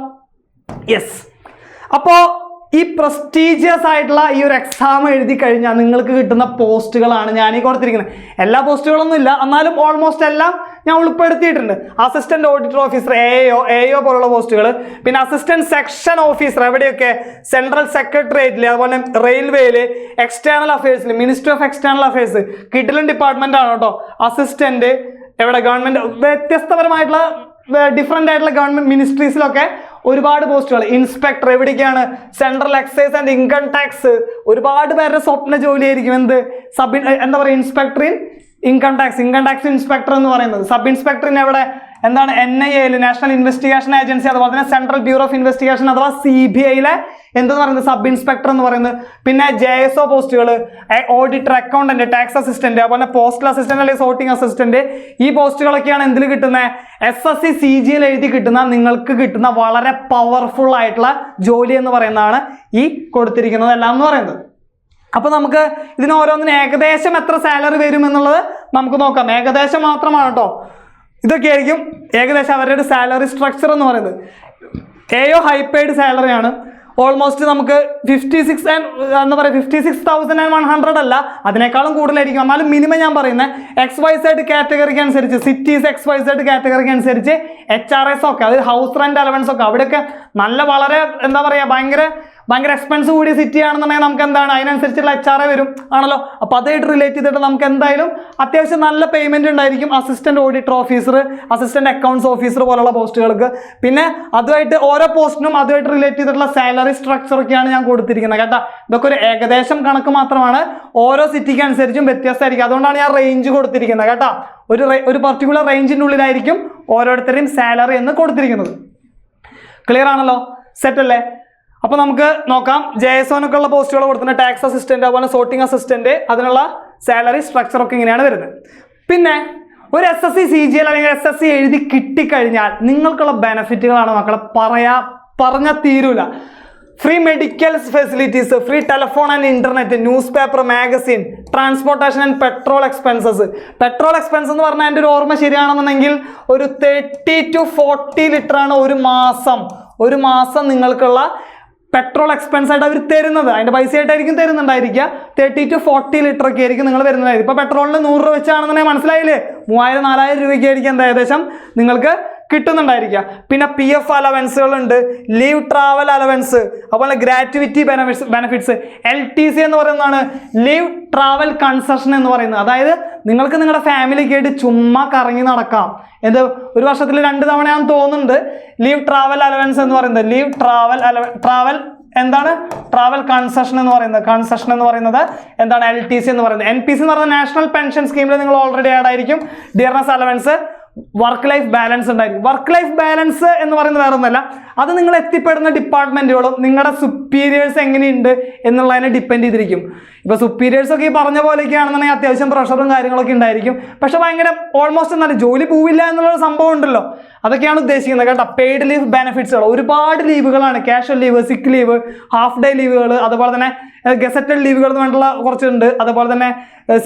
യെസ്. അപ്പോൾ ഈ പ്രസ്റ്റീജിയസ് ആയിട്ടുള്ള ഈ ഒരു എക്സാം എഴുതി കഴിഞ്ഞാൽ നിങ്ങൾക്ക് കിട്ടുന്ന പോസ്റ്റുകളാണ് ഞാൻ ഈ കൊടുത്തിരിക്കുന്നത്. എല്ലാ പോസ്റ്റുകളൊന്നും ഇല്ല, എന്നാലും ഓൾമോസ്റ്റ് എല്ലാം ഞാൻ ഉൾപ്പെടുത്തിയിട്ടുണ്ട്. അസിസ്റ്റന്റ് ഓഡിറ്റർ ഓഫീസർ, AO പോലുള്ള പോസ്റ്റുകൾ, പിന്നെ അസിസ്റ്റന്റ് സെക്ഷൻ ഓഫീസർ എവിടെയൊക്കെ? സെൻട്രൽ സെക്രട്ടേറിയറ്റിൽ, അതുപോലെ റെയിൽവേയില്, എക്സ്റ്റേണൽ അഫയേഴ്സിൽ, മിനിസ്ട്രി ഓഫ് എക്സ്റ്റേണൽ അഫയേഴ്സ്, കിഡിലൻ ഡിപ്പാർട്ട്മെന്റ് ആണ് കേട്ടോ. അസിസ്റ്റന്റ് എവിടെ? ഗവൺമെന്റ് വ്യത്യസ്തപരമായിട്ടുള്ള ഡിഫറെൻ്റ് ആയിട്ടുള്ള ഗവൺമെന്റ് മിനിസ്ട്രീസിലൊക്കെ ഒരുപാട് പോസ്റ്റുകൾ. ഇൻസ്പെക്ടർ എവിടേക്കാണ്? Central excise and income tax. ഒരുപാട് പേരുടെ സ്വപ്ന ജോലിയായിരിക്കും എന്ത്? എന്താ പറയുക? Inspector in income tax inspector എന്ന് പറയുന്നത്. സബ് ഇൻസ്പെക്ടറിന് എവിടെ? എന്താണ്? NIA നാഷണൽ ഇൻവെസ്റ്റിഗേഷൻ ഏജൻസി, അതുപോലെ തന്നെ സെൻട്രൽ ബ്യൂറോ ഓഫ് ഇൻവെസ്റ്റിഗേഷൻ അഥവാ CBI എന്തെന്ന് പറയുന്നത് സബ് ഇൻസ്പെക്ടർ എന്ന് പറയുന്നത്. പിന്നെ JSO പോസ്റ്റുകൾ, ഓഡിറ്റർ, അക്കൗണ്ടന്റ്, ടാക്സ് അസിസ്റ്റന്റ്, അതുപോലെ പോസ്റ്റൽ അസിസ്റ്റന്റ് അല്ലെങ്കിൽ സോർട്ടിംഗ് അസിസ്റ്റന്റ്. ഈ പോസ്റ്റുകളൊക്കെയാണ് എന്തിൽ കിട്ടുന്നത്? SSC CGL എഴുതി കിട്ടുന്ന നിങ്ങൾക്ക് കിട്ടുന്ന വളരെ പവർഫുൾ ആയിട്ടുള്ള ജോലി എന്ന് പറയുന്നതാണ് ഈ കൊടുത്തിരിക്കുന്നത് എല്ലാം എന്ന് പറയുന്നത്. അപ്പൊ നമുക്ക് ഇതിന് ഓരോന്നിനും ഏകദേശം എത്ര സാലറി വരും എന്നുള്ളത് നമുക്ക് നോക്കാം. ഏകദേശം മാത്രമാണ് കേട്ടോ. ഇതൊക്കെ ആയിരിക്കും ഏകദേശം അവരുടെ സാലറി സ്ട്രക്ചർ എന്ന് പറയുന്നത്. AO ഹൈ പെയ്ഡ് സാലറിയാണ്. ഓൾമോസ്റ്റ് നമുക്ക് 56,100 അല്ല, അതിനേക്കാളും കൂടുതലായിരിക്കും. എന്നാലും മിനിമം ഞാൻ പറയുന്നത് XYZ കാറ്റഗറിക്ക് അനുസരിച്ച്, സിറ്റീസ് XYZ കാറ്റഗറിക്ക് അനുസരിച്ച് HRS ഒക്കെ, അത് ഹൗസ് റെന്റ് അലവൻസ് ഒക്കെ അവിടെയൊക്കെ നല്ല വളരെ എന്താ പറയുക ഭയങ്കര എക്സ്പെൻസ് കൂടിയ സിറ്റി ആണെന്നുണ്ടെങ്കിൽ നമുക്ക് എന്താണ് അതിനനുസരിച്ചുള്ള HRA വരും ആണല്ലോ. അപ്പോൾ അതായിട്ട് റിലേറ്റ് ചെയ്തിട്ട് നമുക്ക് എന്തായാലും അത്യാവശ്യം നല്ല പേയ്മെന്റ് ഉണ്ടായിരിക്കും. Assistant auditor officer, assistant accounts officer പോലുള്ള പോസ്റ്റുകൾക്ക്. പിന്നെ അതുമായിട്ട് ഓരോ പോസ്റ്റിനും അതുമായിട്ട് റിലേറ്റ് ചെയ്തിട്ടുള്ള സാലറി സ്ട്രക്ചർ ഒക്കെയാണ് ഞാൻ കൊടുത്തിരിക്കുന്നത് കേട്ടോ. ഇതൊക്കെ ഒരു ഏകദേശം കണക്ക് മാത്രമാണ്. ഓരോ സിറ്റിക്ക് അനുസരിച്ചും വ്യത്യസ്തമായിരിക്കും. അതുകൊണ്ടാണ് ഞാൻ റേഞ്ച് കൊടുത്തിരിക്കുന്നത് കേട്ടോ. ഒരു പർട്ടിക്കുലർ റേഞ്ചിൻ്റെ ഉള്ളിലായിരിക്കും ഓരോരുത്തരെയും സാലറി എന്ന് കൊടുത്തിരിക്കുന്നത്. ക്ലിയർ ആണല്ലോ? സെറ്റ് അല്ലേ? അപ്പോൾ നമുക്ക് നോക്കാം. JSOനൊക്കെ ഉള്ള പോസ്റ്റുകൾ കൊടുത്തിട്ടുണ്ട്. ടാക്സ് അസിസ്റ്റന്റ്, അതുപോലെ സോർട്ടിംഗ് അസിസ്റ്റന്റ്, അതിനുള്ള സാലറി സ്ട്രക്ചർ ഒക്കെ ഇങ്ങനെയാണ് വരുന്നത്. പിന്നെ ഒരു SSC CGL അല്ലെങ്കിൽ SSC എഴുതി കിട്ടിക്കഴിഞ്ഞാൽ നിങ്ങൾക്കുള്ള ബെനിഫിറ്റുകളാണ് മക്കളെ പറഞ്ഞാൽ തീരൂല. Free medical facilities, free telephone and internet, news paper, magazine, transportation and petrol expenses. Petrol expense എന്ന് പറഞ്ഞാൽ എൻ്റെ ഒരു ഓർമ്മ ശരിയാണെന്നുണ്ടെങ്കിൽ ഒരു 30 to 40 ലിറ്ററാണ് ഒരു മാസം നിങ്ങൾക്കുള്ള പെട്രോൾ എക്സ്പെൻസ് ആയിട്ട് അവർ തരുന്നത്. അതിൻ്റെ പൈസ ആയിട്ടായിരിക്കും തരുന്നുണ്ടായിരിക്കുക. 30 to 40 ലിറ്റർ ഒക്കെ ആയിരിക്കും നിങ്ങൾ വരുന്നതായിരിക്കും. ഇപ്പോൾ പെട്രോളിന് 100 രൂപ വെച്ചാണെന്നുണ്ടെങ്കിൽ മനസ്സിലായില്ലേ, 3000-4000 രൂപയ്ക്കായിരിക്കും എന്താ ഏകദേശം നിങ്ങൾക്ക് കിട്ടുന്നുണ്ടായിരിക്കുക. പിന്നെ PF അലവൻസുകളുണ്ട്, ലീവ് ട്രാവൽ അലവൻസ്, അതുപോലെ ഗ്രാറ്റുവിറ്റി ബെനിഫിറ്റ്സ്. LTC എന്ന് പറയുന്നതാണ് ലീവ് ട്രാവൽ കൺസെഷൻ എന്ന് പറയുന്നത്. അതായത് നിങ്ങൾക്ക് നിങ്ങളുടെ ഫാമിലിക്ക് ആയിട്ട് ചുമ്മാ കറങ്ങി നടക്കാം. ഒരു വർഷത്തിൽ 2 തവണയാണെന്ന് തോന്നുന്നുണ്ട് ലീവ് ട്രാവൽ അലവൻസ് എന്ന് പറയുന്നത്. ലീവ് ട്രാവൽ എന്താണ് ട്രാവൽ കൺസെഷൻ എന്ന് പറയുന്നത് എന്താണ് LTC എന്ന് പറയുന്നത്. NPC എന്ന് പറയുന്നത് നാഷണൽ പെൻഷൻ സ്കീമിൽ നിങ്ങൾ ഓൾറെഡി ആഡ് ആയിരിക്കും. Dearness allowance, work life balance ഉണ്ടായിരിക്കും. വർക്ക് ലൈഫ് ബാലൻസ് എന്ന് പറയുന്നത് വേറെ ഒന്നല്ല, അത് നിങ്ങൾ എത്തിപ്പെടുന്ന ഡിപ്പാർട്ട്മെന്റുകളും നിങ്ങളുടെ സുപ്പീരിയേഴ്സ് എങ്ങനെയുണ്ട് എന്നുള്ളതിനെ ഡിപ്പെൻഡ് ചെയ്തിരിക്കും. ഇപ്പോൾ സുപ്പീരിയേഴ്സ് ഒക്കെ ഈ പറഞ്ഞ പോലെയൊക്കെ ആണെന്നുണ്ടെങ്കിൽ അത്യാവശ്യം പ്രഷറും കാര്യങ്ങളൊക്കെ ഉണ്ടായിരിക്കും. പക്ഷെ ഭയങ്കര ഓൾമോസ്റ്റ് എന്നാൽ ജോലി പോവില്ല എന്നുള്ളൊരു സംഭവം ഉണ്ടല്ലോ, അതൊക്കെയാണ് ഉദ്ദേശിക്കുന്നത് കേട്ടോ. പെയ്ഡ് ലീവ് ബെനിഫിറ്റ്സുകൾ ഒരുപാട് ലീവുകളാണ്. Casual leave, sick leave, half day ലീവുകൾ, അതുപോലെ തന്നെ ഗസറ്റഡ് ലീവുകൾ എന്ന് വേണ്ടിയുള്ള കുറച്ചുണ്ട്. അതുപോലെ തന്നെ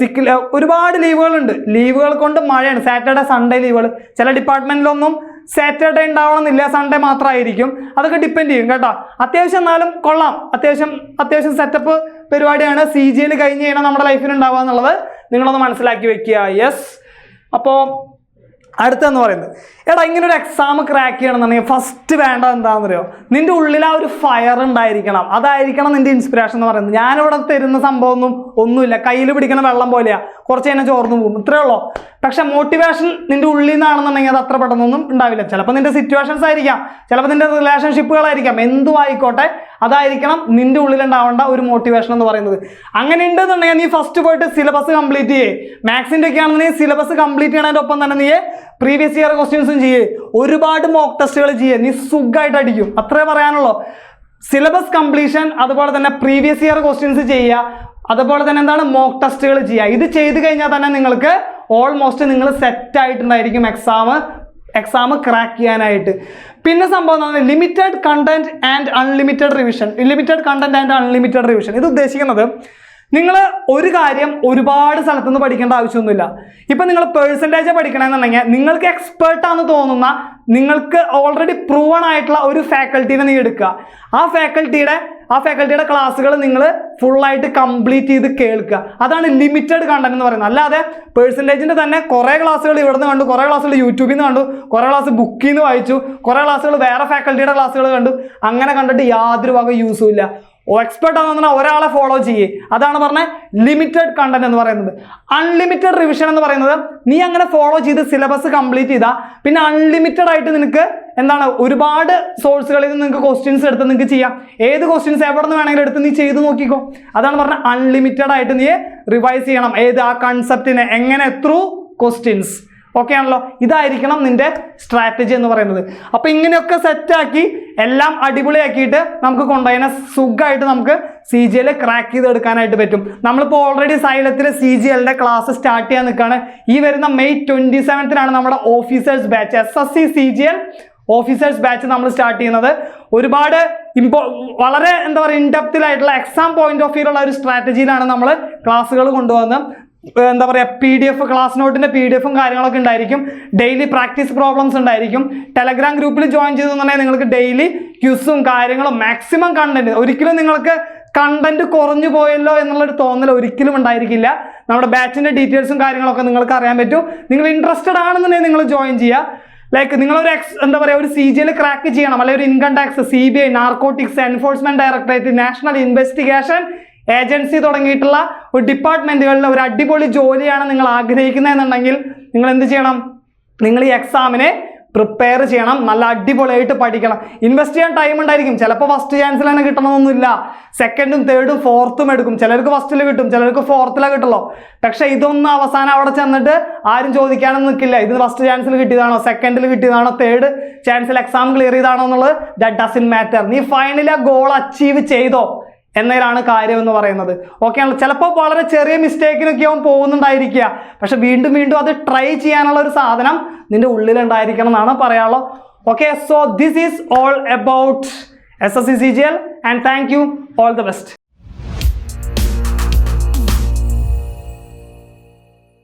ഒരുപാട് ലീവുകളുണ്ട്. ലീവുകൾ കൊണ്ട് മഴയാണ്. സാറ്റർഡേ സൺഡേ ലീവുകൾ. ചില ഡിപ്പാർട്ട്മെന്റിലൊന്നും സാറ്റർഡേ ഉണ്ടാവണമെന്നില്ല, സൺഡേ മാത്രമായിരിക്കും. അതൊക്കെ ഡിപ്പെൻഡ് ചെയ്യും കേട്ടോ. അത്യാവശ്യം എന്നാലും കൊള്ളാം, അത്യാവശ്യം സെറ്റപ്പ് പരിപാടിയാണ്. CGL കഴിഞ്ഞ് കഴിഞ്ഞാൽ നമ്മുടെ ലൈഫിൽ ഉണ്ടാവുക എന്നുള്ളത് നിങ്ങളൊന്ന് മനസ്സിലാക്കി വെക്കുക. യെസ്. അപ്പോൾ അടുത്തെന്ന് പറയുന്നത്, എടാ ഇങ്ങനെ ഒരു എക്സാം ക്രാക്ക് ചെയ്യണമെന്നുണ്ടെങ്കിൽ ഫസ്റ്റ് വേണ്ടത് എന്താണെന്ന് അറിയോ? നിന്റെ ഉള്ളിൽ ആ ഒരു ഫയർ ഉണ്ടായിരിക്കണം. അതായിരിക്കണം നിന്റെ ഇൻസ്പിറേഷൻ എന്ന് പറയുന്നത്. ഞാനിവിടെ തരുന്ന സംഭവമൊന്നും ഒന്നുമില്ല, കയ്യിൽ പിടിക്കുന്ന വെള്ളം പോലെയാ, കുറച്ച് കഴിഞ്ഞാൽ ചോർന്നു പോകും, ഇത്രയേ ഉള്ളൂ. പക്ഷെ മോട്ടിവേഷൻ നിന്റെ ഉള്ളിൽ നിന്നാണെന്നുണ്ടെങ്കിൽ അത് അത്ര പെട്ടെന്നൊന്നും ഉണ്ടാവില്ല. ചിലപ്പോൾ നിന്റെ സിറ്റുവേഷൻസ് ആയിരിക്കാം, ചിലപ്പോൾ നിന്റെ റിലേഷൻഷിപ്പുകളായിരിക്കാം, എന്തും ആയിക്കോട്ടെ, അതായിരിക്കണം നിന്റെ ഉള്ളിലുണ്ടാവേണ്ട ഒരു മോട്ടിവേഷൻ എന്ന് പറയുന്നത്. അങ്ങനെ ഉണ്ടെന്നുണ്ടെങ്കിൽ നീ ഫസ്റ്റ് പോയിട്ട് സിലബസ് കംപ്ലീറ്റ് ചെയ്യേ. മാത്സിൻ്റെ ഒക്കെ ആണെന്നുണ്ടെങ്കിൽ സിലബസ് കംപ്ലീറ്റ് ചെയ്യണതിൻ്റെ ഒപ്പം തന്നെ നീ പ്രീവിയസ് ഇയർ ക്വസ്റ്റ്യൻസും ചെയ്യേ, ഒരുപാട് മോക്ക് ടെസ്റ്റുകൾ ചെയ്യേ, നീ സുഖമായിട്ട് അടിക്കും. അത്രേ പറയാനുള്ളൂ. സിലബസ് കംപ്ലീഷൻ, അതുപോലെ തന്നെ പ്രീവിയസ് ഇയർ ക്വസ്റ്റ്യൻസ് ചെയ്യുക, അതുപോലെ തന്നെ എന്താണ് മോക്ക് ടെസ്റ്റുകൾ ചെയ്യുക. ഇത് ചെയ്ത് കഴിഞ്ഞാൽ തന്നെ നിങ്ങൾക്ക് ഓൾമോസ്റ്റ് നിങ്ങൾ സെറ്റ് ആയിട്ടുണ്ടായിരിക്കും എക്സാം ക്രാക്ക് ചെയ്യാനായിട്ട്. പിന്നെ സംഭവം എന്ന് പറഞ്ഞാൽ limited content and unlimited revision. ഇത് ഉദ്ദേശിക്കുന്നത് നിങ്ങൾ ഒരു കാര്യം ഒരുപാട് സ്ഥലത്തുനിന്ന് പഠിക്കേണ്ട ആവശ്യമൊന്നുമില്ല. ഇപ്പം നിങ്ങൾ പേഴ്സൻറ്റേജ് പഠിക്കണമെന്നുണ്ടെങ്കിൽ നിങ്ങൾക്ക് എക്സ്പേർട്ടാണെന്ന് തോന്നുന്ന, നിങ്ങൾക്ക് ഓൾറെഡി പ്രൂവൺ ആയിട്ടുള്ള ഒരു ഫാക്കൽറ്റീനെ നീ എടുക്കുക. ആ ഫാക്കൽറ്റിയുടെ ക്ലാസ്സുകൾ നിങ്ങൾ ഫുള്ളായിട്ട് കംപ്ലീറ്റ് ചെയ്ത് കേൾക്കുക. അതാണ് ലിമിറ്റഡ് കണ്ടന്റ് എന്ന് പറയുന്നത്. അല്ലാതെ പേഴ്സൻറ്റേജിൻ്റെ തന്നെ കുറേ ക്ലാസ്സുകൾ ഇവിടെ നിന്ന് കണ്ടു, കുറേ ക്ലാസ്സുകൾ യൂട്യൂബിൽ നിന്ന് കണ്ടു, കുറേ ക്ലാസ് ബുക്കിൽ നിന്ന് വായിച്ചു, കുറേ ക്ലാസ്സുകൾ വേറെ ഫാക്കൽറ്റിയുടെ ക്ലാസ്സുകൾ കണ്ടു, അങ്ങനെ കണ്ടിട്ട് യാതൊരു വക യൂസും ഇല്ല. എക്സ്പെർട്ട് ആണെന്ന് പറഞ്ഞാൽ ഒരാളെ ഫോളോ ചെയ്യേ. അതാണ് പറഞ്ഞത് ലിമിറ്റഡ് കണ്ടന്റ് എന്ന് പറയുന്നത്. അൺലിമിറ്റഡ് റിവിഷൻ എന്ന് പറയുന്നത് നീ അങ്ങനെ ഫോളോ ചെയ്ത് സിലബസ് കംപ്ലീറ്റ് ചെയ്താൽ പിന്നെ അൺലിമിറ്റഡ് ആയിട്ട് നിനക്ക് എന്താണ് ഒരുപാട് സോഴ്സുകളിൽ നിന്ന് നിങ്ങൾക്ക് ക്വസ്റ്റ്യൻസ് എടുത്ത് നിങ്ങൾക്ക് ചെയ്യാം. ഏത് ക്വസ്റ്റ്യൻസ് എവിടെ നിന്ന് വേണമെങ്കിലും എടുത്ത് നീ ചെയ്ത് നോക്കിക്കോ. അതാണ് പറഞ്ഞത് അൺലിമിറ്റഡ് ആയിട്ട് നീ റിവൈസ് ചെയ്യണം. ആ കൺസെപ്റ്റിനെ എങ്ങനെ ത്രൂ ക്വസ്റ്റ്യൻസ്. ഓക്കെ ആണല്ലോ, ഇതായിരിക്കണം നിന്റെ സ്ട്രാറ്റജി എന്ന് പറയുന്നത്. അപ്പോൾ ഇങ്ങനെയൊക്കെ സെറ്റാക്കി എല്ലാം അടിപൊളിയാക്കിയിട്ട് നമുക്ക് കൊണ്ടുപോയതിനെ സുഖമായിട്ട് നമുക്ക് CGL ക്രാക്ക് ചെയ്തെടുക്കാനായിട്ട് പറ്റും. നമ്മളിപ്പോൾ ഓൾറെഡി സൈലത്തിൽ CGLന്റെ ക്ലാസ് സ്റ്റാർട്ട് ചെയ്യാൻ നിൽക്കുകയാണ്. ഈ വരുന്ന May 27 നമ്മുടെ officers batch, SSC CGL officers batch നമ്മൾ സ്റ്റാർട്ട് ചെയ്യുന്നത്. ഒരുപാട് വളരെ എന്താ പറയുക ഇൻഡെപ്തിലായിട്ടുള്ള എക്സാം പോയിന്റ് ഓഫ് വ്യൂ ഉള്ള ഒരു സ്ട്രാറ്റജിയിലാണ് നമ്മൾ ക്ലാസ്സുകൾ കൊണ്ടുപോകുന്നത്. എന്താ പറയുക PDF ക്ലാസ് നോട്ടിൻ്റെ PDF കാര്യങ്ങളൊക്കെ ഉണ്ടായിരിക്കും. ഡെയിലി പ്രാക്ടീസ് പ്രോബ്ലംസ് ഉണ്ടായിരിക്കും. ടെലഗ്രാം ഗ്രൂപ്പിൽ ജോയിൻ ചെയ്തെന്നുണ്ടെങ്കിൽ നിങ്ങൾക്ക് ഡെയിലി ക്യൂസും കാര്യങ്ങളും മാക്സിമം കണ്ടന്റ്. ഒരിക്കലും നിങ്ങൾക്ക് കണ്ടന്റ് കുറഞ്ഞു പോയല്ലോ എന്നുള്ളൊരു തോന്നൽ ഒരിക്കലും ഉണ്ടായിരിക്കില്ല. നമ്മുടെ ബാച്ചിൻ്റെ ഡീറ്റെയിൽസും കാര്യങ്ങളൊക്കെ നിങ്ങൾക്ക് അറിയാൻ പറ്റും. നിങ്ങൾ ഇൻട്രസ്റ്റഡ് ആണെന്നുണ്ടെങ്കിൽ നിങ്ങൾ ജോയിൻ ചെയ്യുക. ലൈക്ക് നിങ്ങളൊരു എന്താ പറയുക ഒരു CGL ക്രാക്ക് ചെയ്യണം, അല്ലെങ്കിൽ ഒരു income tax, CBI, narcotics enforcement directorate, national investigation agency തുടങ്ങിയിട്ടുള്ള ഒരു ഡിപ്പാർട്ട്മെന്റുകളിലെ ഒരു അടിപൊളി ജോലിയാണ് നിങ്ങൾ ആഗ്രഹിക്കുന്നതെന്നുണ്ടെങ്കിൽ നിങ്ങൾ എന്ത് ചെയ്യണം? നിങ്ങൾ ഈ എക്സാമിനെ പ്രിപ്പയർ ചെയ്യണം, നല്ല അടിപൊളിയായിട്ട് പഠിക്കണം. ഇൻവെസ്റ്റ് ചെയ്യാൻ ടൈം ഉണ്ടായിരിക്കും. ചിലപ്പോൾ ഫസ്റ്റ് ചാൻസിൽ തന്നെ കിട്ടണമെന്നൊന്നുമില്ല, സെക്കൻഡും തേർഡും ഫോർത്തും എടുക്കും. ചിലർക്ക് ഫസ്റ്റിൽ കിട്ടും, ചിലർക്ക് ഫോർത്തിലാണ് കിട്ടുള്ളൂ. പക്ഷെ ഇതൊന്നും അവസാനം അവിടെ ചെന്നിട്ട് ആരും ചോദിക്കാനൊന്നും നിൽക്കില്ല. ഇത് ഫസ്റ്റ് ചാൻസിൽ കിട്ടിയതാണോ, സെക്കൻഡിൽ കിട്ടിയതാണോ, തേർഡ് ചാൻസിൽ എക്സാം ക്ലിയർ ചെയ്താണോ എന്നുള്ളത് ദാറ്റ് ഡസൻറ്റ് മാറ്റർ. നീ ഫൈനലി ആ ഗോൾ അച്ചീവ് ചെയ്തോ എന്നതിലാണ് കാര്യം എന്ന് പറയുന്നത്. ഓക്കെ ആണല്ലോ. ചിലപ്പോൾ വളരെ ചെറിയ മിസ്റ്റേക്കിനൊക്കെ ആവും പോകുന്നുണ്ടായിരിക്കുക, പക്ഷെ വീണ്ടും വീണ്ടും അത് ട്രൈ ചെയ്യാനുള്ള ഒരു സാധനം നിന്റെ ഉള്ളിലുണ്ടായിരിക്കണം എന്നാണ് പറയാനുള്ളത്. Okay, so this is all about SSC CGL, and thank you. All the best.